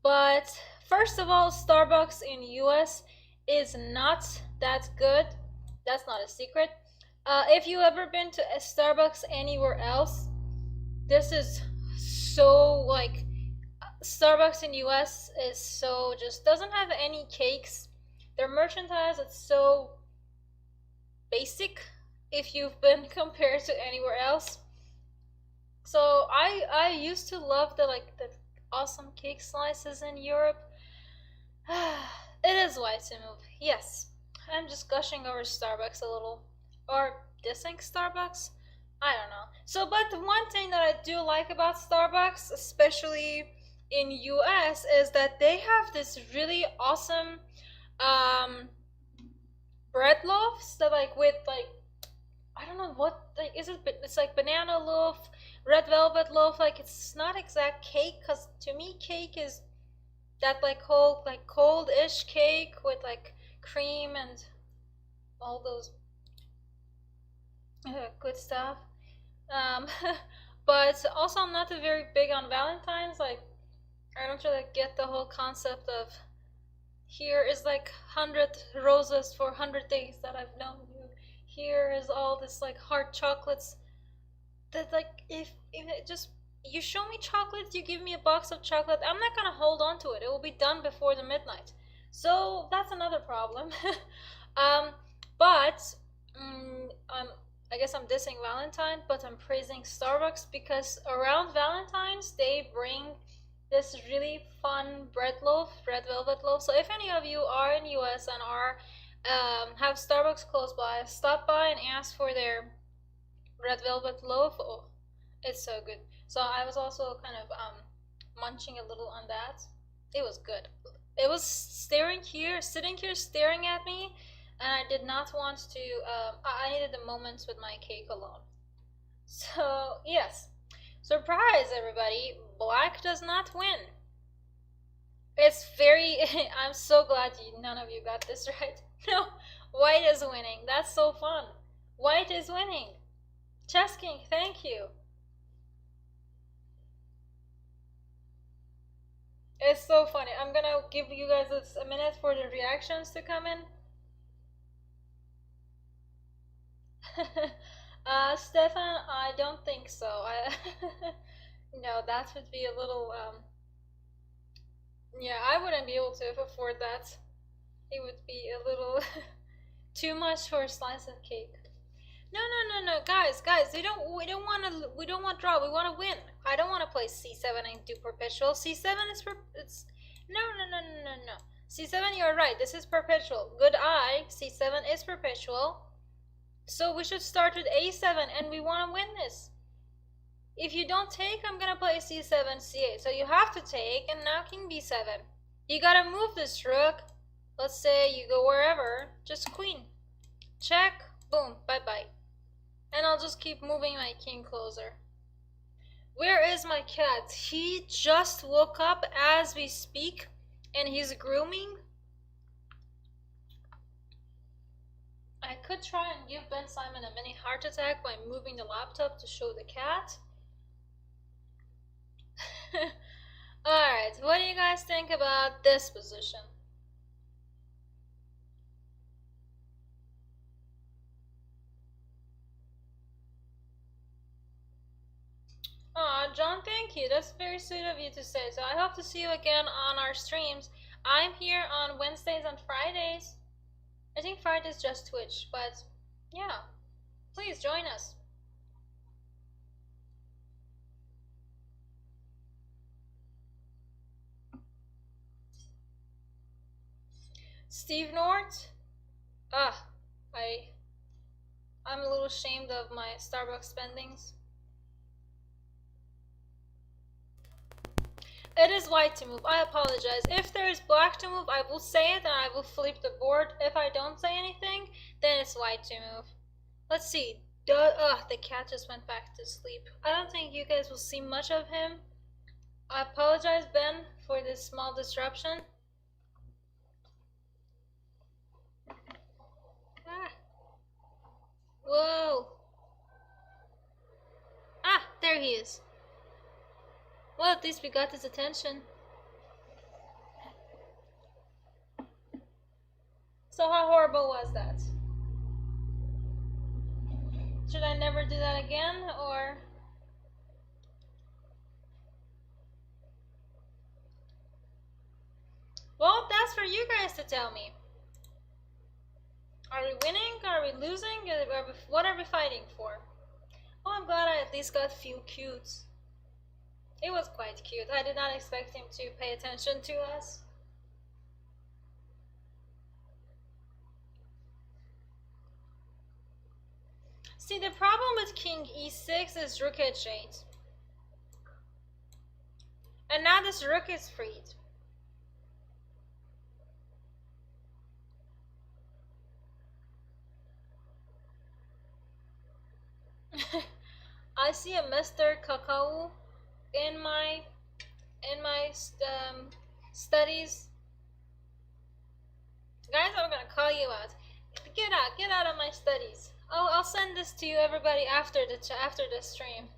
but first of all, Starbucks in US is not that good. That's not a secret. If you ever been to a Starbucks anywhere else, this is so like Starbucks in US is so just doesn't have any cakes. Their merchandise is so basic. if you've been compared to anywhere else. So I used to love the awesome cake slices in Europe. It is wise to move. Yes. I'm just gushing over Starbucks a little. Or dissing Starbucks? I don't know. So, but the one thing that I do like about Starbucks, especially in US, is that they have this really awesome um bread loaves that like with like I don't know what like is it it's like banana loaf, red velvet loaf, like it's not exact cake cuz to me cake is that like cold-ish cake with like cream and all those good stuff. Um, but also, I'm not very big on Valentine's. Like, I don't really get the whole concept of here is like 100 roses for 100 days that I've known you. Here is all this like hard chocolates that like if it just you show me chocolate, you give me a box of chocolate, I'm not gonna hold on to it. It will be done before the midnight. So that's another problem. um, but I guess I'm dissing Valentine, but I'm praising Starbucks because around Valentine's they bring this really fun bread loaf, red velvet loaf. So if any of you are in US and are have Starbucks close by, stop by and ask for their red velvet loaf. Oh, it's so good. So I was also kind of munching a little on that. It was good. It was sitting here staring at me, and I did not want to. I needed the moments with my cake alone. So yes, surprise everybody! Black does not win. It's very. I'm so glad none of you got this right. No, white is winning. That's so fun. White is winning. Chess King, thank you. It's so funny. I'm gonna give you guys a minute for the reactions to come in. Stefan, I don't think so. No, that would be a little, yeah, I wouldn't be able to afford that. It would be a little too much for a slice of cake. No, no, no, no, guys, we don't want draw. We want to win. I don't want to play c7 and do perpetual. C7 is it's no, no, no, no, no, no. C7, you're right. This is perpetual. Good eye. C7 is perpetual. So we should start with A7, and we want to win this. If you don't take, I'm gonna play C7, C8. So you have to take, and now King B7. You gotta move this rook. Let's say you go wherever. Just queen. Check. Boom. Bye-bye. And I'll just keep moving my king closer. Where is my cat? He just woke up as we speak, and he's grooming. I could try and give Ben Simon a mini heart attack by moving the laptop to show the cat. Alright, what do you guys think about this position? Aw, John, thank you. That's very sweet of you to say. So I hope to see you again on our streams. I'm here on Wednesdays and Fridays. I think Friday's just Twitch, but yeah, please join us. Steve Nort? I'm a little ashamed of my Starbucks spendings. It is white to move. I apologize. If there is black to move, I will say it and I will flip the board. If I don't say anything, then it's white to move. Let's see. The cat just went back to sleep. I don't think you guys will see much of him. I apologize, Ben, for this small disruption. Ah. Whoa. Ah, there he is. Well, at least we got his attention. So how horrible was that? Should I never do that again, or? Well, that's for you guys to tell me. Are we winning? Are we losing? What are we fighting for? Oh, I'm glad I at least got a few cutes. It was quite cute. I did not expect him to pay attention to us. See, the problem with king e6 is rook h8. And now this rook is freed. I see a Mr. Kakao in my studies. Guys, I'm gonna call you out. Get out of my studies. I'll send this to you, everybody, after the stream.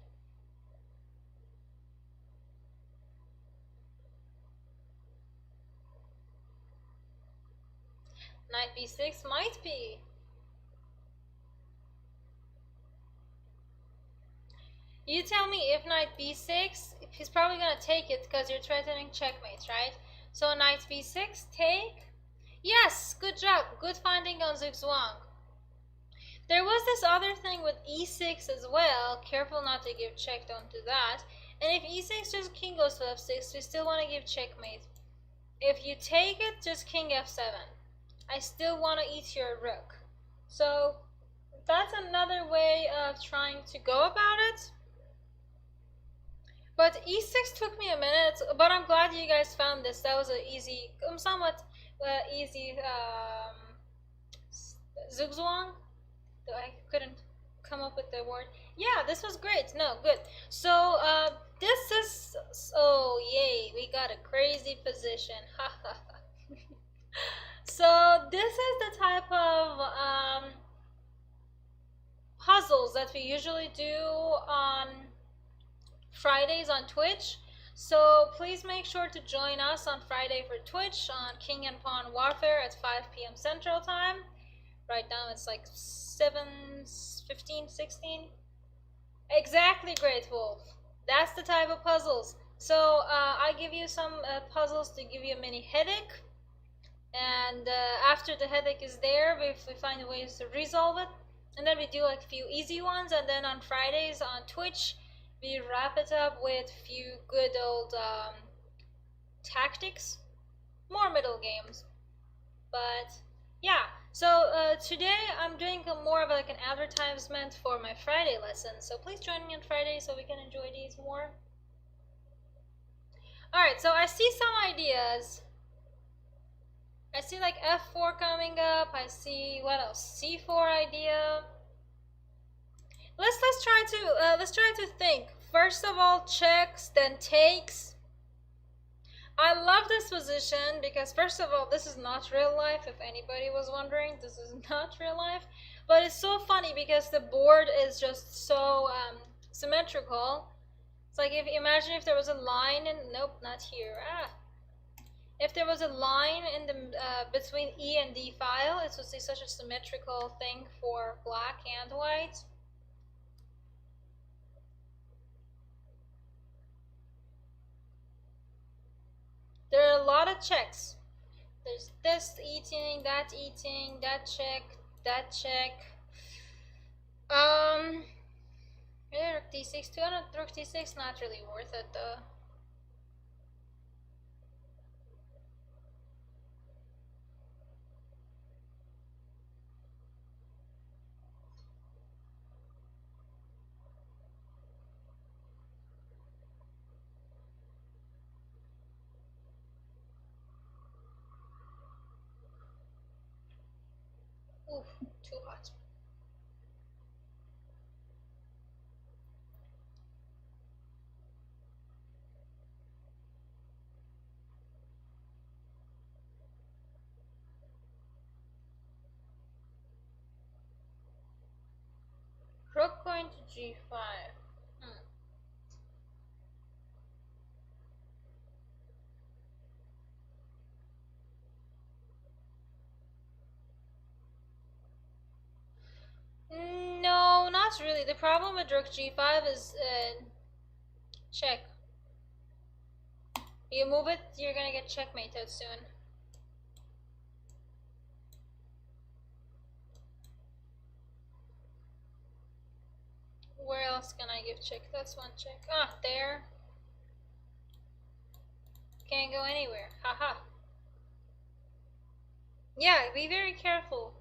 Knight b6 might be. You tell me if knight b6, he's probably gonna take it because you're threatening checkmate, right? So knight b6, take. Yes, good job. Good finding on Zugzwang. There was this other thing with e6 as well. Careful not to give check, don't do that. And if e6, just king goes to f6, we still want to give checkmate. If you take it, just king f7. I still want to eat your rook. So that's another way of trying to go about it. But e6 took me a minute, but I'm glad you guys found this. That was an easy, somewhat easy Zugzwang. I couldn't come up with the word. Yeah, this was great. No, good. So this is, oh yay, we got a crazy position. Ha ha ha. So this is the type of puzzles that we usually do on Fridays on Twitch. So please make sure to join us on Friday for Twitch on King and Pawn Warfare at 5 p.m. Central Time. Right now it's like 7:15, 16. Exactly, Great Wolf. That's the type of puzzles. So I give you some puzzles to give you a mini headache. And after the headache is there, we find ways to resolve it. And then we do like a few easy ones. And then on Fridays on Twitch, we wrap it up with a few good old tactics. More middle games. But yeah, so today I'm doing more of like an advertisement for my Friday lesson. So please join me on Friday so we can enjoy these more. Alright, so I see some ideas. I see like f4 coming up. I see, what else? c4 idea. Let's try to think. First of all, checks, then takes. I love this position because first of all, this is not real life. If anybody was wondering, this is not real life. But it's so funny because the board is just so symmetrical. It's like imagine if there was a line and nope, not here. If there was a line in the between E and D file, it would be such a symmetrical thing for black and white. There are a lot of checks. There's this eating, that check, that check. Yeah, rook d6, 200 rook d6, not really worth it though. Oof, too hot. Rook going to g5. No, not really. The problem with rook g5 is check. You move it, you're gonna get checkmated soon. Where else can I give check? That's one check. Ah, there. Can't go anywhere. Haha. Yeah, be very careful.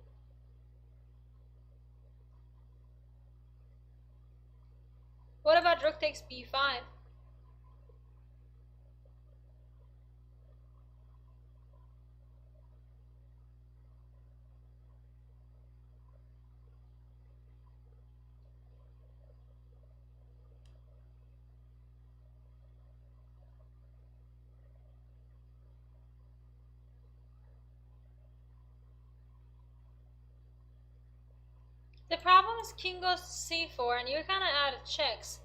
What about rook takes b5? The problem is king goes to c4 and you're kind of out of checks.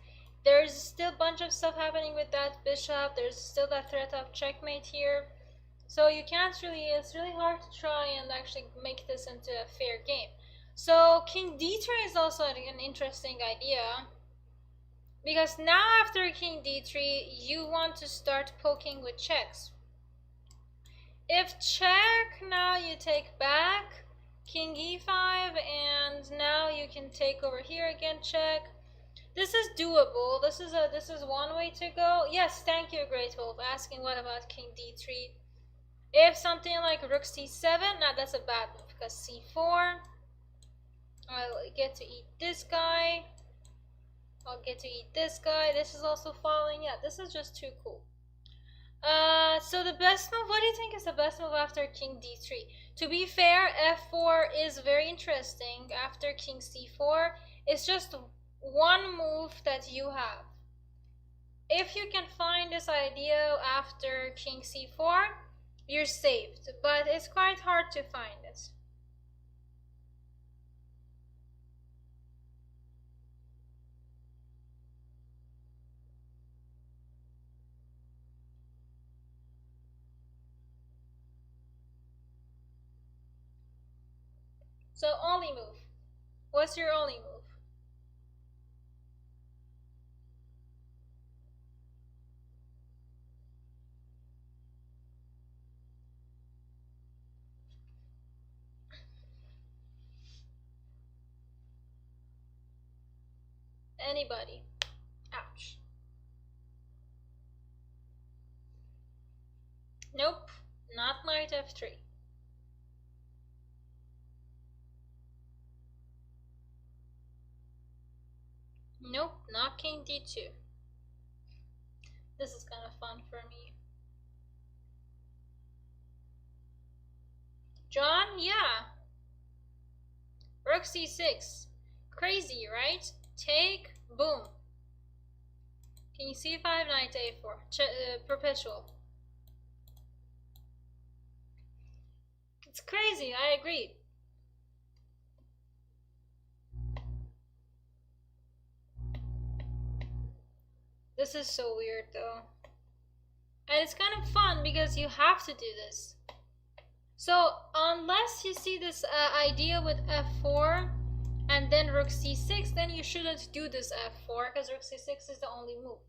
There's still a bunch of stuff happening with that bishop. There's still that threat of checkmate here. So you can't really, it's really hard to try and actually make this into a fair game. So king d3 is also an interesting idea. Because now after king d3, you want to start poking with checks. If check, now you take back, king e5, and now you can take over here again, check. This is doable. This is one way to go. Yes, thank you, Great Wolf, asking what about king d3. If something like rook c7, now that's a bad move because c4. I'll get to eat this guy. I'll get to eat this guy. This is also falling. Yeah, this is just too cool. So the best move, what do you think is the best move after king d3? To be fair, f4 is very interesting after king c4. It's just one move that you have. If you can find this idea after king c4, you're saved, but it's quite hard to find it. So only move. What's your only move? Anybody. Ouch. Nope, not knight f3. Nope, not king d2. This is kind of fun for me. John, yeah. Rook c6. Crazy, right? Take, boom. King c5, knight a4. Perpetual. It's crazy, I agree. This is so weird though. And it's kind of fun because you have to do this. So unless you see this idea with f4 and then rook c6, then you shouldn't do this f4 because rook c6 is the only move.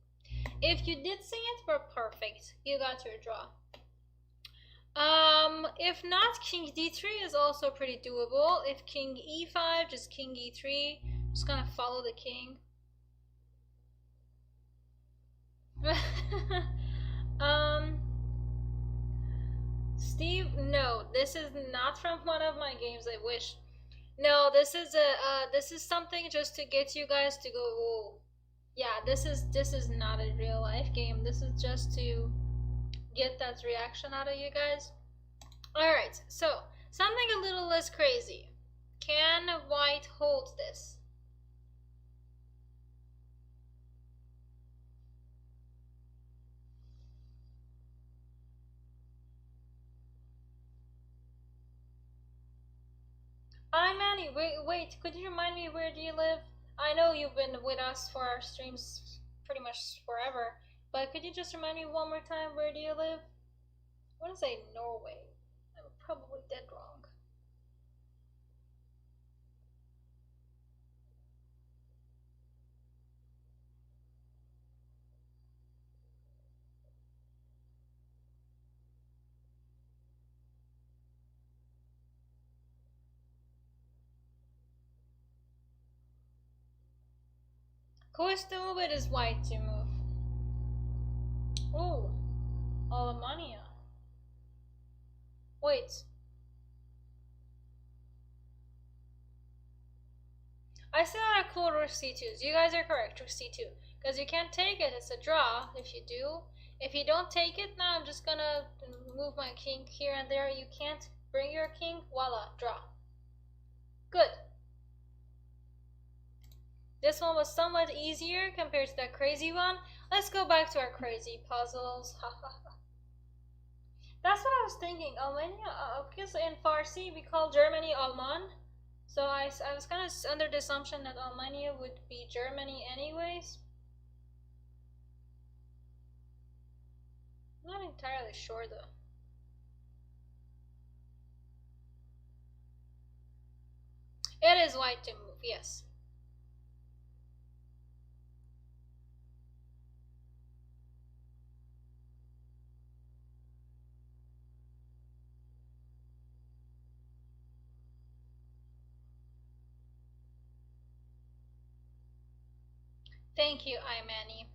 If you did see it, we're perfect. You got your draw. If not, king d3 is also pretty doable. If king e5, just king e3, just gonna follow the king. Steve, no, this is not from one of my games. I wish. No, this is something just to get you guys to go. Whoa. Yeah, this is not a real life game. This is just to get that reaction out of you guys. All right, so something a little less crazy. Can white hold this? Hi Manny, wait, could you remind me where do you live? I know you've been with us for our streams pretty much forever, but could you just remind me one more time where do you live? I want to say Norway. I'm probably dead wrong. Coastal move, it is white to move. Ooh, Alemannia. Wait. I still had a cool rook c2. You guys are correct, rook c2. Because you can't take it, it's a draw if you do. If you don't take it, now I'm just gonna move my king here and there. You can't bring your king, voila, draw. Good. This one was somewhat easier compared to that crazy one. Let's go back to our crazy puzzles. That's what I was thinking. Armenia, because in Farsi we call Germany Alman. So I was kind of under the assumption that Armenia would be Germany anyways. I'm not entirely sure though. It is white to move, yes. Thank you, Imani.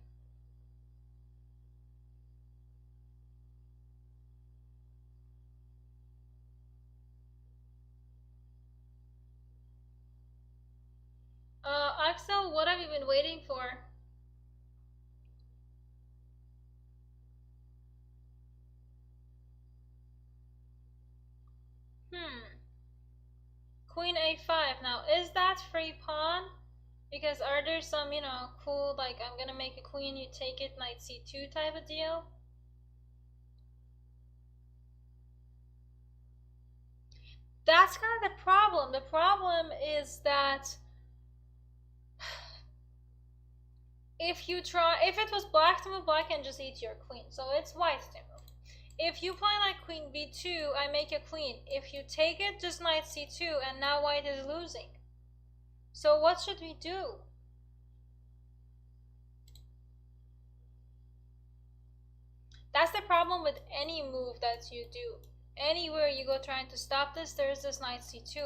Axel, what have you been waiting for? Queen a5. Now, is that free pawn? Because are there some, cool, like, I'm gonna make a queen, you take it, knight c2 type of deal? That's kind of the problem. The problem is that if it was black to move, black can just eat your queen. So it's white to move. If you play like queen b2, I make a queen. If you take it, just knight c2, and now white is losing. So what should we do? That's the problem with any move that you do. Anywhere you go trying to stop this, there's this knight c2.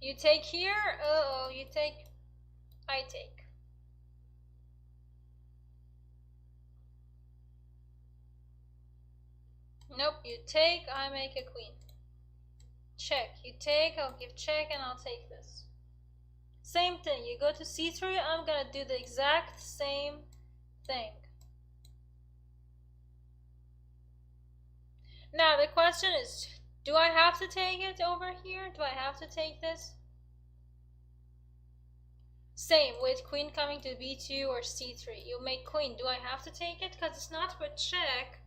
You take here, you take, I take. Nope, you take, I make a queen. Check, you take, I'll give check, and I'll take this. Same thing, you go to c3, I'm gonna do the exact same thing. Now the question is, do I have to take it over here? Do I have to take this? Same with queen coming to b2 or c3. You make queen. Do I have to take it? Because it's not with check.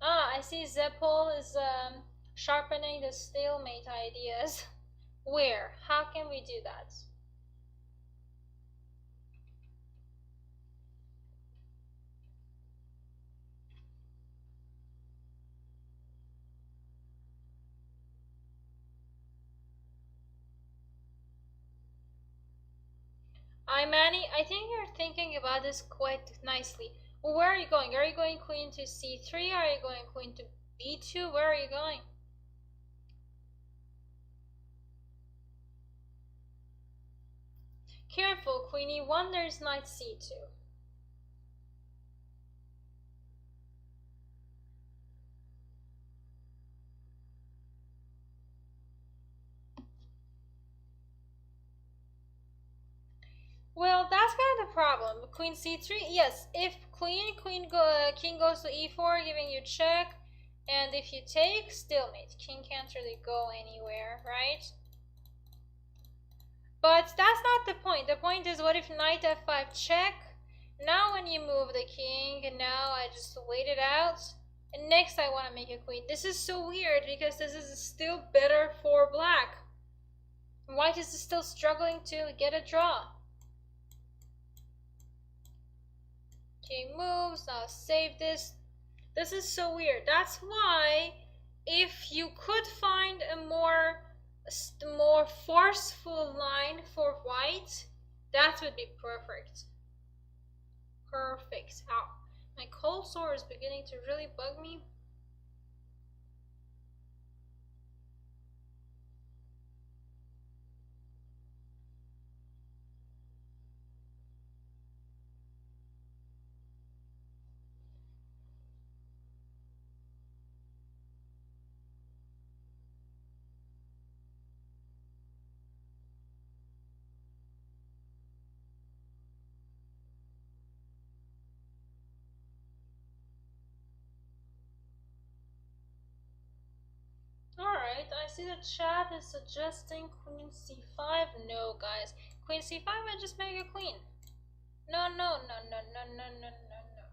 Ah, I see Zepol is sharpening the stalemate ideas. Where? How can we do that? Manny, I think you're thinking about this quite nicely. Well, where are you going? Are you going queen to c3? Are you going queen to b2? Where are you going? Careful, queen e1, there's knight c2. Well, that's kind of the problem. Queen c3, yes, if king goes to e4, giving you check, and if you take, stalemate. King can't really go anywhere, right? But that's not the point. The point is, what if knight f5 check? Now when you move the king, and now I just wait it out, and next I want to make a queen. This is so weird, because this is still better for black. White is still struggling to get a draw. King moves, I'll save this. This is so weird. That's why if you could find a more forceful line for white, that would be perfect. Perfect. My cold sore is beginning to really bug me. Alright, I see the chat is suggesting queen c5. No, guys. Queen c5 and just make a queen. No, no, no, no, no, no, no, no, no.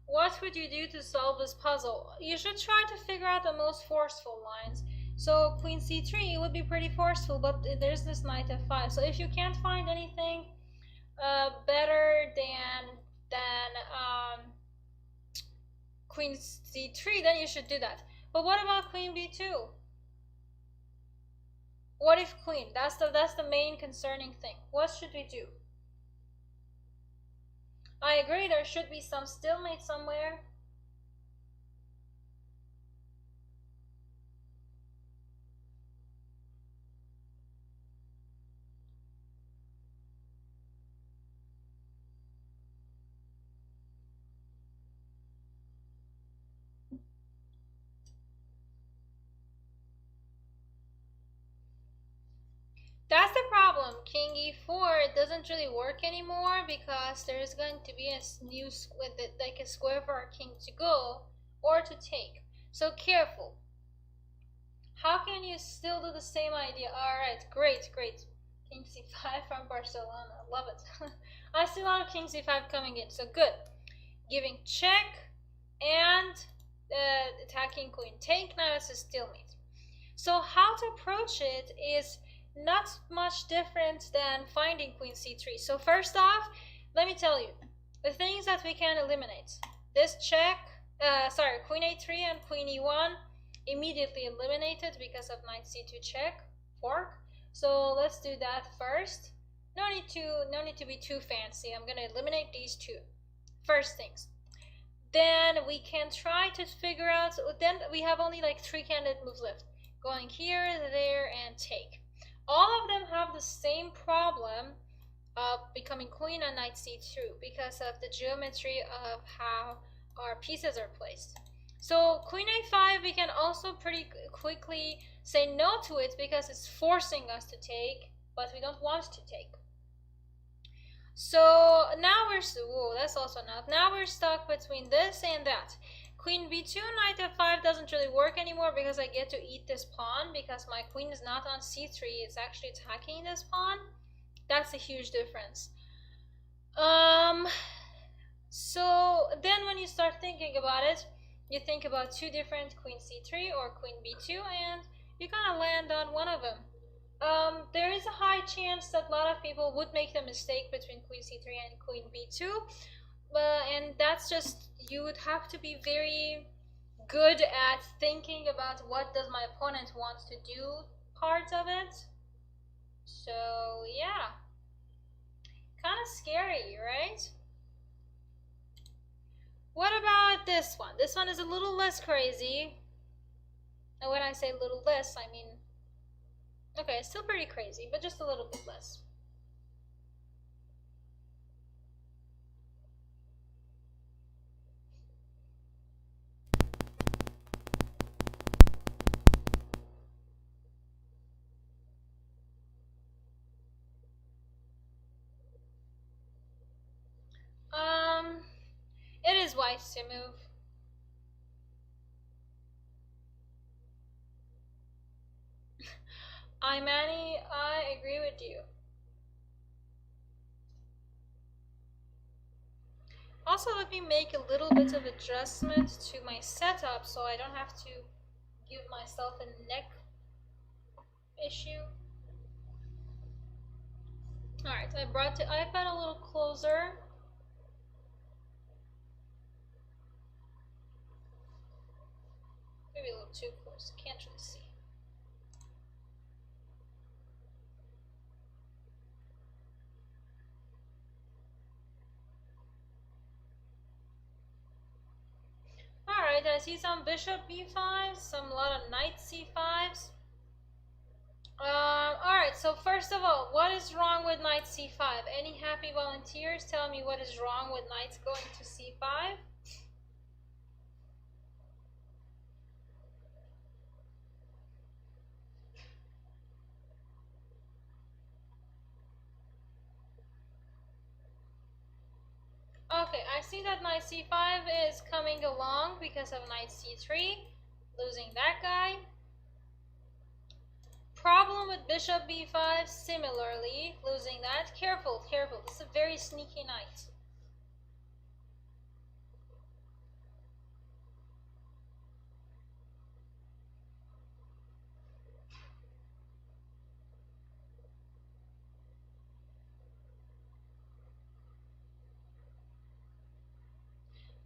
What would you do to solve this puzzle? You should try to figure out the most forceful lines. So queen c3 would be pretty forceful, but there's this knight f5. So if you can't find anything better than queen c3, then you should do that. But what about queen b2? What if queen? That's the main concerning thing. What should we do? I agree, there should be some stalemate somewhere. That's the problem. King e4 doesn't really work anymore because there's going to be a new like a square for our king to go or to take. So careful. How can you still do the same idea? Alright, great, great. King c5 from Barcelona. Love it. I see a lot of king c5 coming in, so good. Giving check and attacking queen take. Now it's a stalemate. So how to approach it is not much different than finding queen c3. So first off, let me tell you the things that we can eliminate. This check, queen a3 and queen e1 immediately eliminated because of knight c2 check, fork. So let's do that first. No need to be too fancy. I'm gonna eliminate these two first things. Then we can try to figure out, then we have only like 3 candidate moves left. Going here, there, and take. All of them have the same problem of becoming queen on knight c2 because of the geometry of how our pieces are placed. So queen a5, we can also pretty quickly say no to it because it's forcing us to take, but we don't want to take. So now that's also enough. Now we're stuck between this and that. Queen b2, knight f5 doesn't really work anymore because I get to eat this pawn because my queen is not on c3, it's actually attacking this pawn. That's a huge difference. So then when you start thinking about it, you think about two different queen c3 or queen b2 and you kind of land on one of them. There is a high chance that a lot of people would make the mistake between queen c3 and queen b2. And that's just, you would have to be very good at thinking about what does my opponent want to do parts of it. So yeah, kind of scary, right? What about this one? This one is a little less crazy. And when I say little less, I mean, okay, it's still pretty crazy, but just a little bit less. It is wise to move. Manny, I agree with you. Also, let me make a little bit of adjustment to my setup so I don't have to give myself a neck issue. Alright, I brought the iPad a little closer. Maybe a little too close, can't really see. I see some bishop b5s, some lot of knight c5s. Alright, so first of all, what is wrong with knight c5? Any happy volunteers? Tell me what is wrong with knights going to c5? Okay, I see that knight c5 is coming along because of knight c3, losing that guy. Problem with bishop b5, similarly, losing that. Careful, careful, this is a very sneaky knight.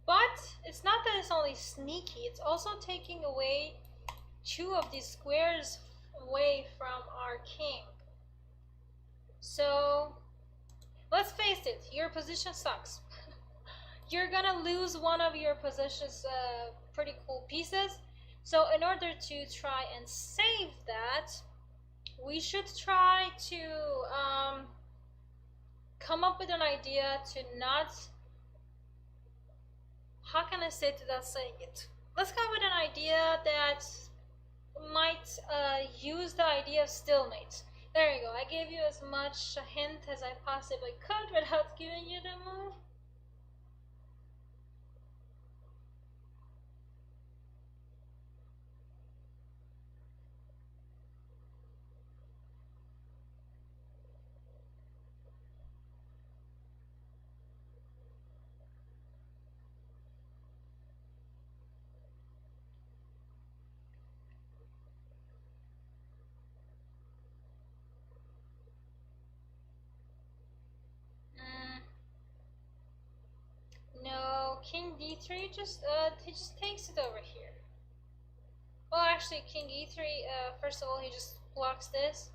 But it's not that it's only sneaky, it's also taking away two of these squares away from our king. So let's face it, your position sucks. You're gonna lose one of your position's pretty cool pieces. So in order to try and save that, we should try to come up with an idea to not, how can I say it without saying it? Let's come up with an idea that might use the idea of stalemate. There you go. I gave you as much a hint as I possibly could without giving you the move. No, king d3 just he just takes it over here. Well, actually, king e3. First of all, he just blocks this.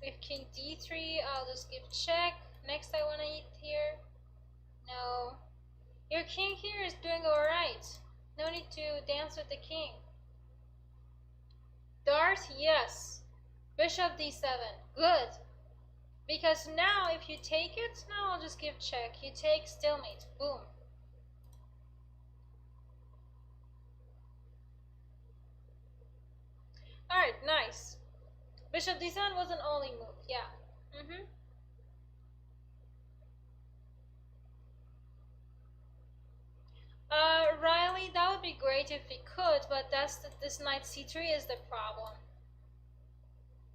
With king d3, I'll just give check. Next, I want to eat here. No, your king here is doing all right. No need to dance with the king. Dart, yes. Bishop d7, good. Because now, if you take it, now I'll just give check. You take stalemate, boom. Alright, nice. Bishop d7 was an only move, yeah. Riley, that would be great if we could, but this knight c3 is the problem.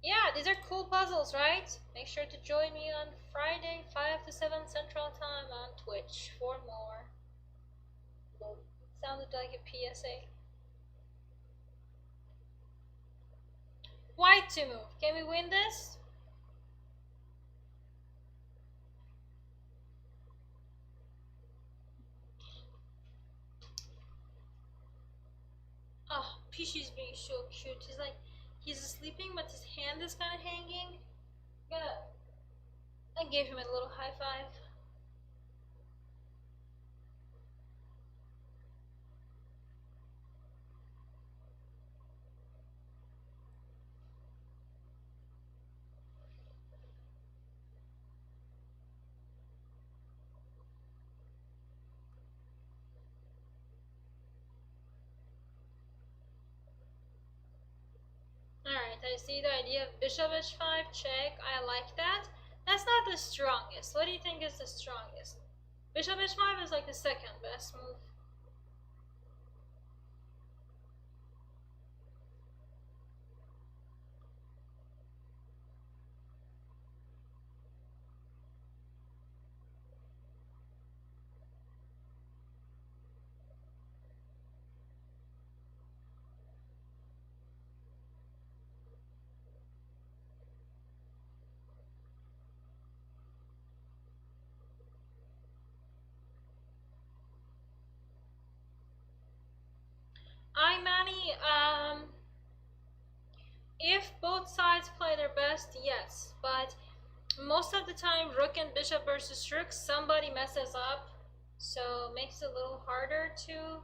Yeah, these are cool puzzles, right? Make sure to join me on Friday, 5 to 7 Central Time on Twitch for more. Sounded like a PSA. White to move. Can we win this? Oh, Pishi's being so cute. He's like, he's sleeping, but his hand is kind of hanging. I gave him a little high five. Alright, I see the idea of bishop h5, check, I like that. That's not the strongest. What do you think is the strongest? Bishop h5 is like the second best move. Manny, if both sides play their best, yes, but most of the time, rook and bishop versus rook, somebody messes up, so it makes it a little harder to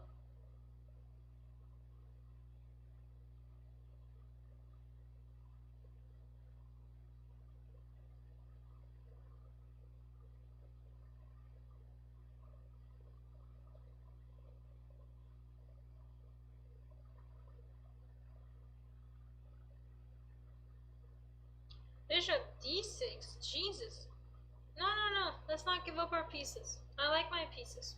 Bishop d6. Jesus. No, no, no. Let's not give up our pieces. I like my pieces.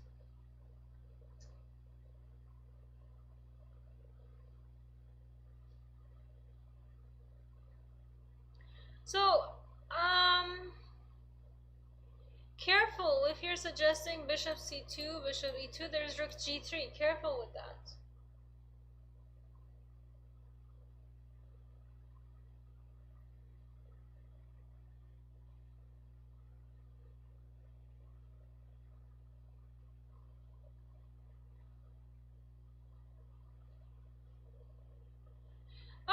So, careful if you're suggesting bishop c2, bishop e2, there's rook g3. Careful with that.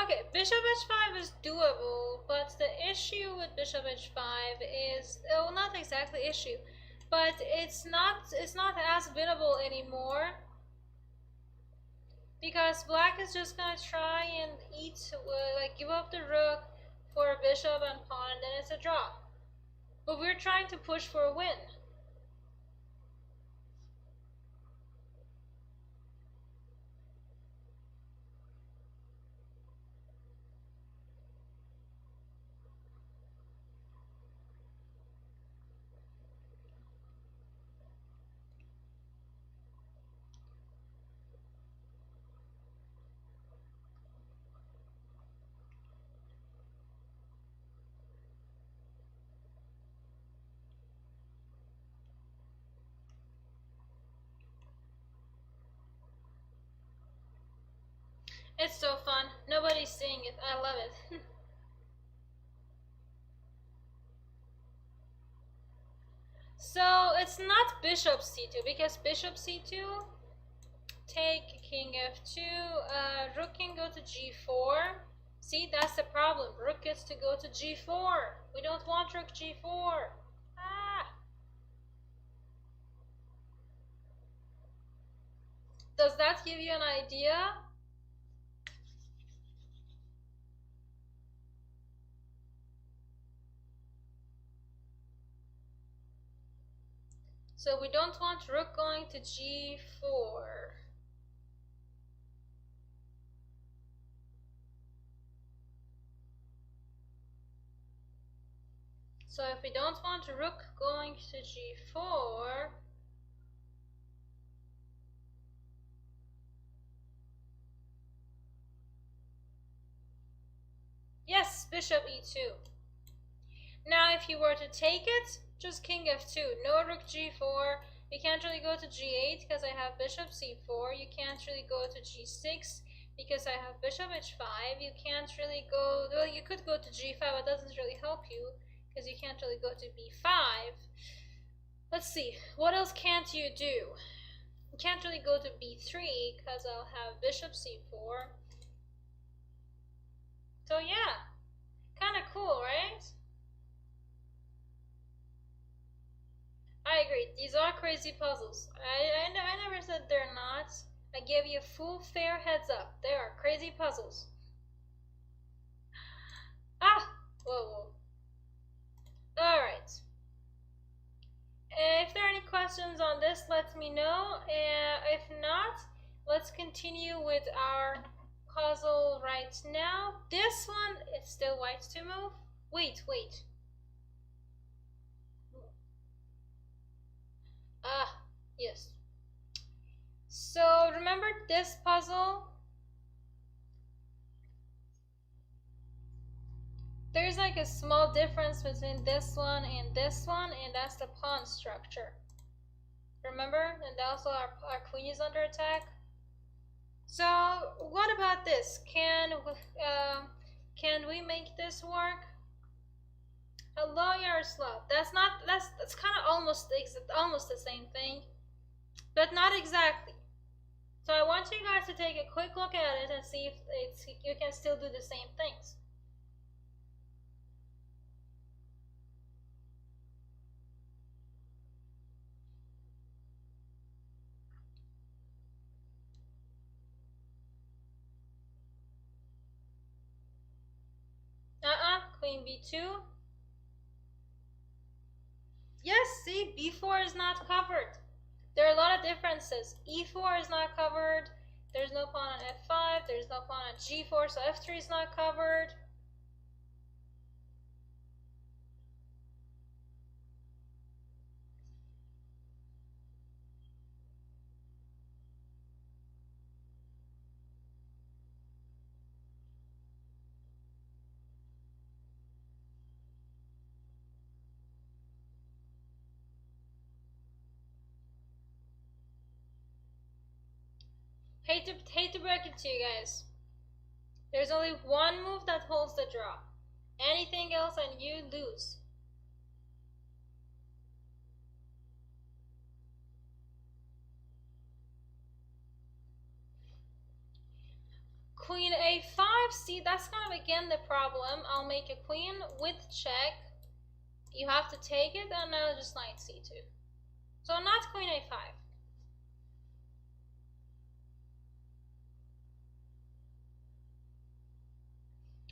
Okay, bishop h5 is doable, but the issue with bishop h5 is, well, not exactly issue, but it's not as winnable anymore, because black is just gonna try and eat, like give up the rook for a bishop and pawn, and then it's a draw. But we're trying to push for a win. It's so fun. Nobody's seeing it. I love it. So it's not bishop c2, because bishop c2, take king f2, rook can go to g4. See, that's the problem. Rook gets to go to g4. We don't want rook g4. Ah! Does that give you an idea? So we don't want rook going to g4. So if we don't want rook going to g4, yes, bishop e2. Now if you were to take it, just king f2, no rook g4. You can't really go to g8 because I have bishop c4. You can't really go to g6 because I have bishop h5. You can't really go, well, you could go to g5, but it doesn't really help you because you can't really go to b5. Let's see, what else can't you do? You can't really go to b3 because I'll have bishop c4. So yeah, kind of cool, right? I agree. These are crazy puzzles. I never said they're not. I gave you a full fair heads up. They are crazy puzzles. Ah! Whoa, whoa. Alright. If there are any questions on this, let me know. If not, let's continue with our puzzle right now. This one is still white to move. Wait. Ah, yes. So remember this puzzle? There's like a small difference between this one, and that's the pawn structure. Remember? And also our queen is under attack. So what about this? Can we make this work? Hello, Yaroslav. That's kind of almost the same thing, but not exactly. So I want you guys to take a quick look at it and see if you can still do the same things. Queen b2. Yes, see, b4 is not covered. There are a lot of differences. e4 is not covered. There's no pawn on f5. There's no pawn on g4, so f3 is not covered. Hate to break it to you guys. There's only one move that holds the draw. Anything else and you lose. Queen a5, see, that's kind of again the problem. I'll make a queen with check. You have to take it, and now just knight c2. So not queen a5.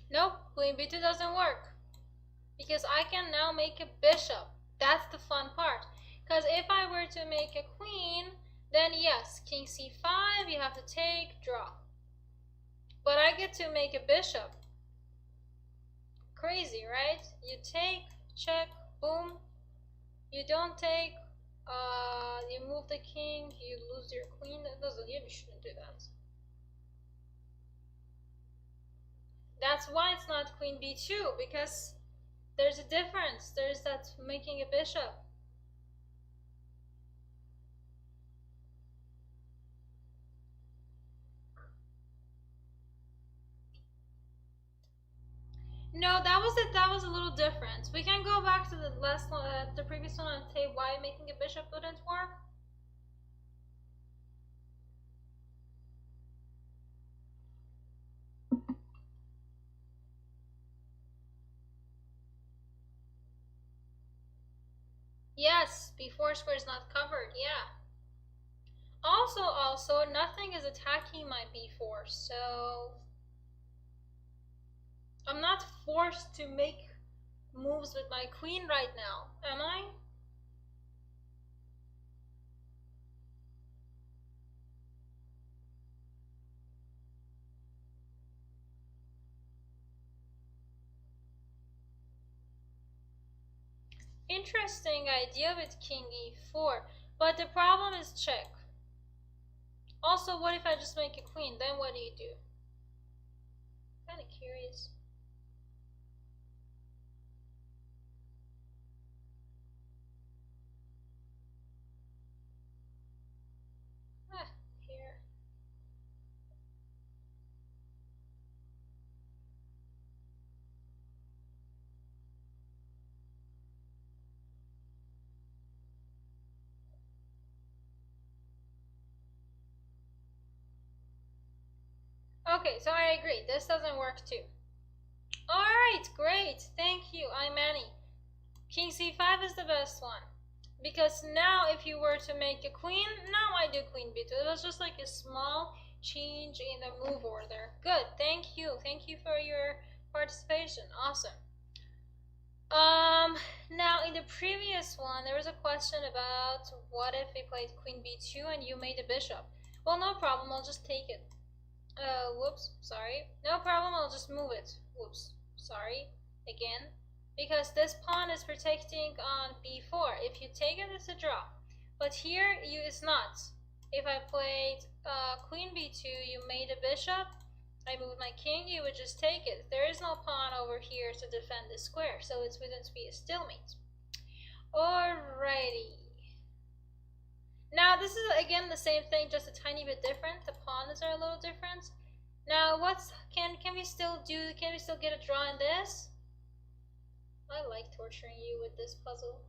Nope, queen b2 doesn't work. Because I can now make a bishop. That's the fun part. Because if I were to make a queen, then yes, king c5, you have to take, draw. But I get to make a bishop. Crazy, right? You take, check, boom. You don't take, you move the king, you lose your queen. You shouldn't do that. That's why it's not queen b2, because there's a difference. There's that making a bishop. No, that was a little different. We can go back to the last one, the previous one, and say why making a bishop wouldn't work. Yes, b4 square is not covered. Yeah. Also, nothing is attacking my b4, so I'm not forced to make moves with my queen right now, am I? Interesting idea with king e4, but the problem is check. Also, what if I just make a queen? Then what do you do? Kind of curious. Here. Okay, so I agree. This doesn't work too. Alright, great. Thank you. I'm Annie. King c5 is the best one. Because now if you were to make a queen, now I do queen b2. It was just like a small change in the move order. Good, thank you. Thank you for your participation. Awesome. Now in the previous one, there was a question about what if we played queen b2 and you made a bishop. Well, no problem, I'll just take it. Whoops, sorry. No problem, I'll just move it. Whoops, sorry. Again. Because this pawn is protecting on b4. If you take it, it's a draw. But here, it's not. If I played queen b2, you made a bishop, I moved my king, you would just take it. There is no pawn over here to defend the square, so it wouldn't be a stalemate. Alrighty. Now this is again the same thing, just a tiny bit different. The pawns are a little different. Now can we still get a draw in this? I like torturing you with this puzzle.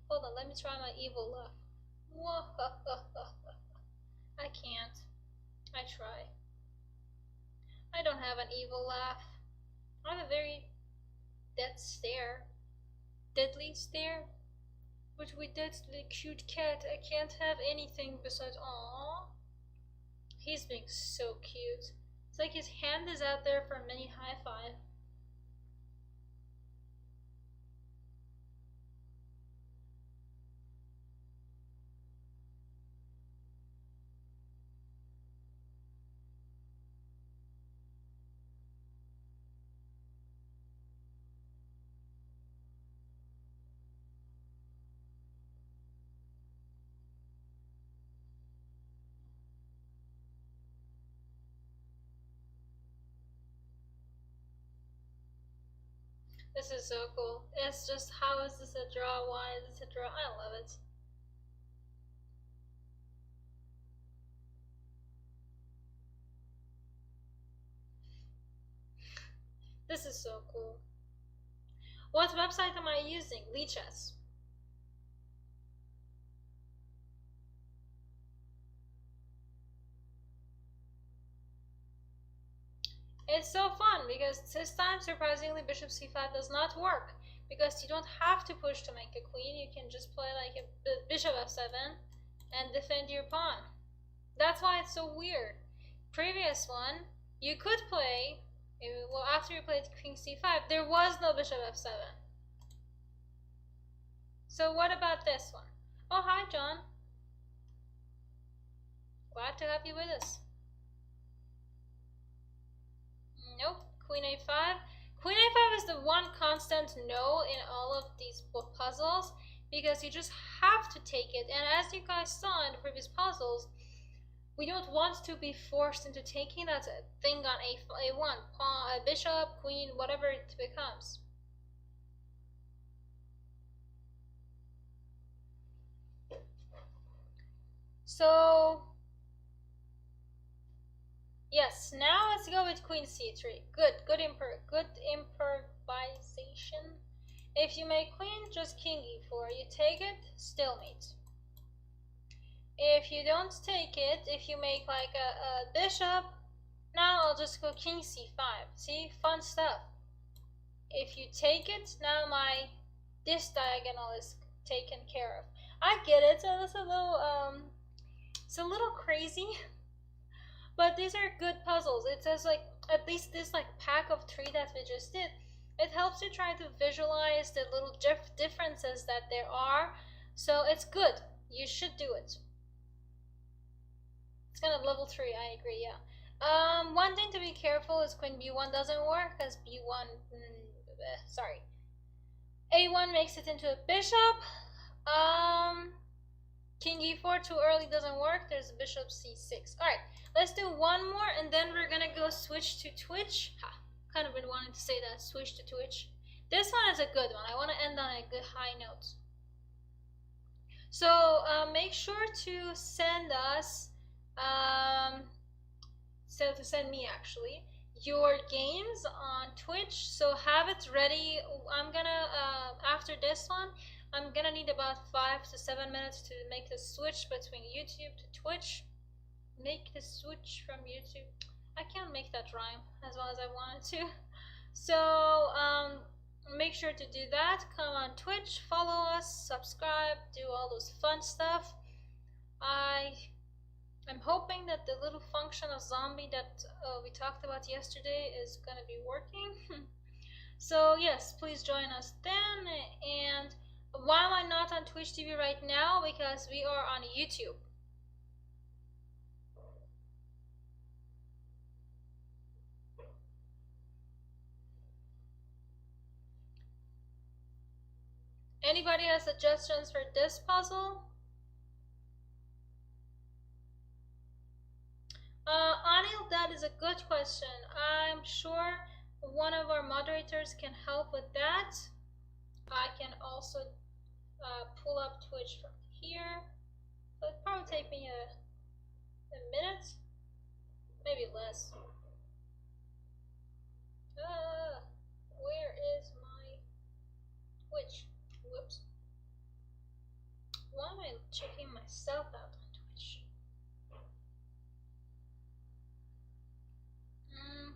Hold on, let me try my evil laugh. I can't. I try. I don't have an evil laugh. I have a very deadly stare. But with that cute cat, I can't have anything besides aww. He's being so cute. It's like his hand is out there for a mini high five. This is so cool. It's just, how is this a draw? Why is this a draw? I love it. This is so cool. What website am I using? Lichess. It's so fun because this time, surprisingly, bishop c5 does not work because you don't have to push to make a queen. You can just play like a bishop f7 and defend your pawn. That's why it's so weird. Previous one, you could play, well, after you played king c5, there was no bishop f7. So what about this one? Oh, hi, John. Glad to have you with us. Nope. Queen a5. Queen a5 is the one constant no in all of these puzzles because you just have to take it. And as you guys saw in the previous puzzles, we don't want to be forced into taking that thing on a1, pawn, bishop, queen, whatever it becomes. So yes, now let's go with queen c3. Good improvisation. If you make queen, just king e4. You take it, stalemate. If you don't take it, if you make like a bishop, now I'll just go king c5. See, fun stuff. If you take it, now this diagonal is taken care of. I get it. So it's a little crazy. But these are good puzzles. It says like at least this like pack of 3 that we just did, it helps you try to visualize the little differences that there are. So it's good. You should do it. It's kind of level 3. I agree. Yeah. One thing to be careful is queen b1 doesn't work because b1. Sorry. A1 makes it into a bishop. King e4 too early doesn't work. There's a bishop c6. All right. Let's do one more and then we're gonna go switch to Twitch. Kind of been wanting to say that, switch to Twitch. This one is a good one. I want to end on a good high note. So make sure to send us, to send me actually, your games on Twitch. So have it ready. I'm gonna, after this one, I'm gonna need about 5 to 7 minutes to make the switch between YouTube to Twitch. Make the switch from YouTube. I can't make that rhyme as well as I wanted to. So make sure to do that. Come on Twitch, follow us, subscribe, do all those fun stuff. I'm hoping that the little function of zombie that we talked about yesterday is gonna be working. So yes, please join us then. And why am I not on Twitch TV right now? Because we are on YouTube. Anybody has suggestions for this puzzle? Anil, that is a good question. I'm sure one of our moderators can help with that. I can also pull up Twitch from here. So it'll probably take me a minute, maybe less. Where is my Twitch? Whoops. Why am I checking myself out on Twitch?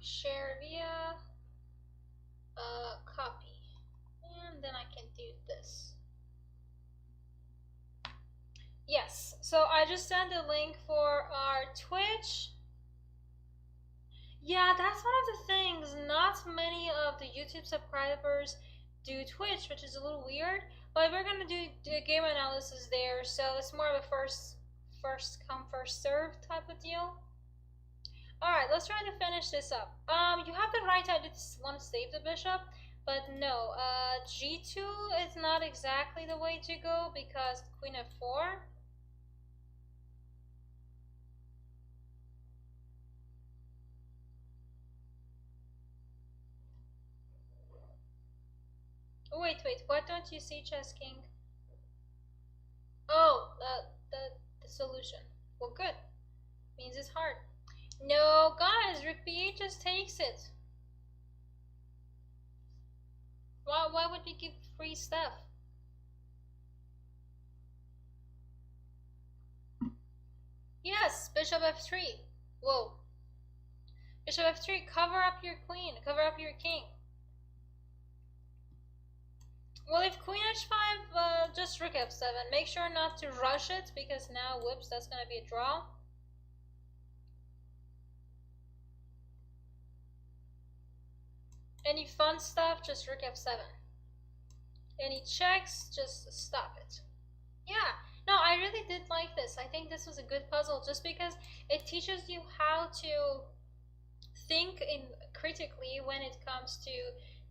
Share via copy. And then I can do this. Yes, so I just sent a link for our Twitch. Yeah, that's one of the things. Not many of the YouTube subscribers do Twitch, which is a little weird, but we're gonna do the game analysis there, so it's more of a first come first serve type of deal. Alright, let's try to finish this up. You have the right idea to want to save the bishop, but no, g2 is not exactly the way to go because queen f4. Wait, what don't you see, Chess King? Oh, the solution. Well, good. Means it's hard. No, guys, rook b8 just takes it. Why would we give free stuff? Yes, bishop f3. Whoa. Bishop f3, cover up your queen, cover up your king. Well, if queen h5, just rook f7. Make sure not to rush it, because now, whoops, that's gonna be a draw. Any fun stuff, just rook f7. Any checks, just stop it. Yeah, no, I really did like this. I think this was a good puzzle, just because it teaches you how to think critically when it comes to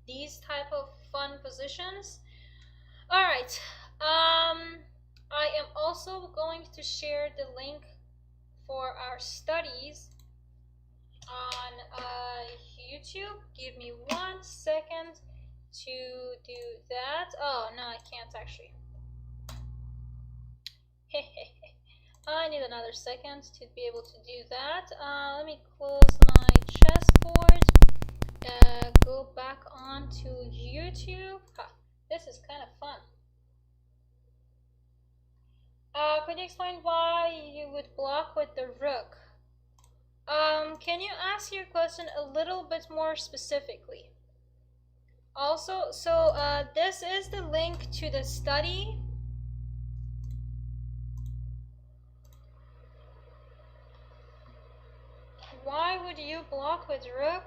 these type of fun positions. All right, I am also going to share the link for our studies on YouTube. Give me 1 second to do that. Oh no, I can't actually. I need another second to be able to do that. Let me close my chessboard. Go back on to YouTube. This is kind of fun. Could you explain why you would block with the rook? Can you ask your question a little bit more specifically? Also, so this is the link to the study. Why would you block with rook?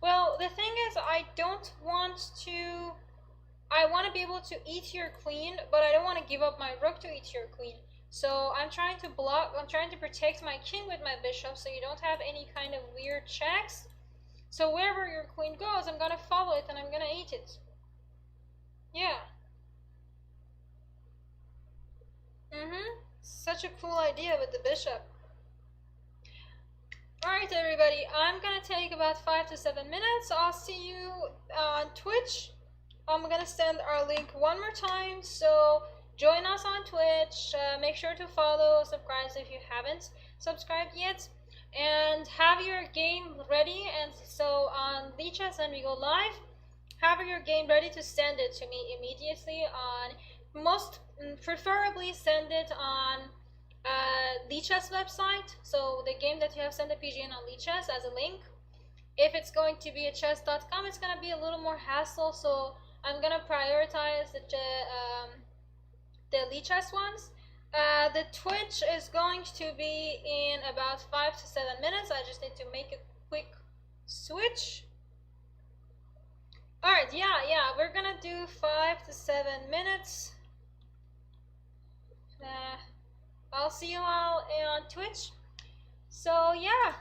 Well, the thing is, I want to be able to eat your queen, but I don't want to give up my rook to eat your queen. So I'm trying to protect my king with my bishop, so you don't have any kind of weird checks. So wherever your queen goes, I'm gonna follow it and I'm gonna eat it. Yeah. Such a cool idea with the bishop. Alright everybody, I'm gonna take about 5 to 7 minutes. I'll see you on Twitch. I'm gonna send our link one more time, so join us on Twitch. Make sure to follow, subscribe if you haven't subscribed yet, and have your game ready. And so on Lichess, when we go live, have your game ready to send it to me immediately. Preferably send it on Lichess website. So the game that you have, send the PGN on Lichess as a link. If it's going to be a chess.com, it's gonna be a little more hassle, so I'm gonna prioritize the Lichess ones. The Twitch is going to be in about 5 to 7 minutes. I just need to make a quick switch. Alright, yeah, we're gonna do 5 to 7 minutes. I'll see you all on Twitch. So yeah.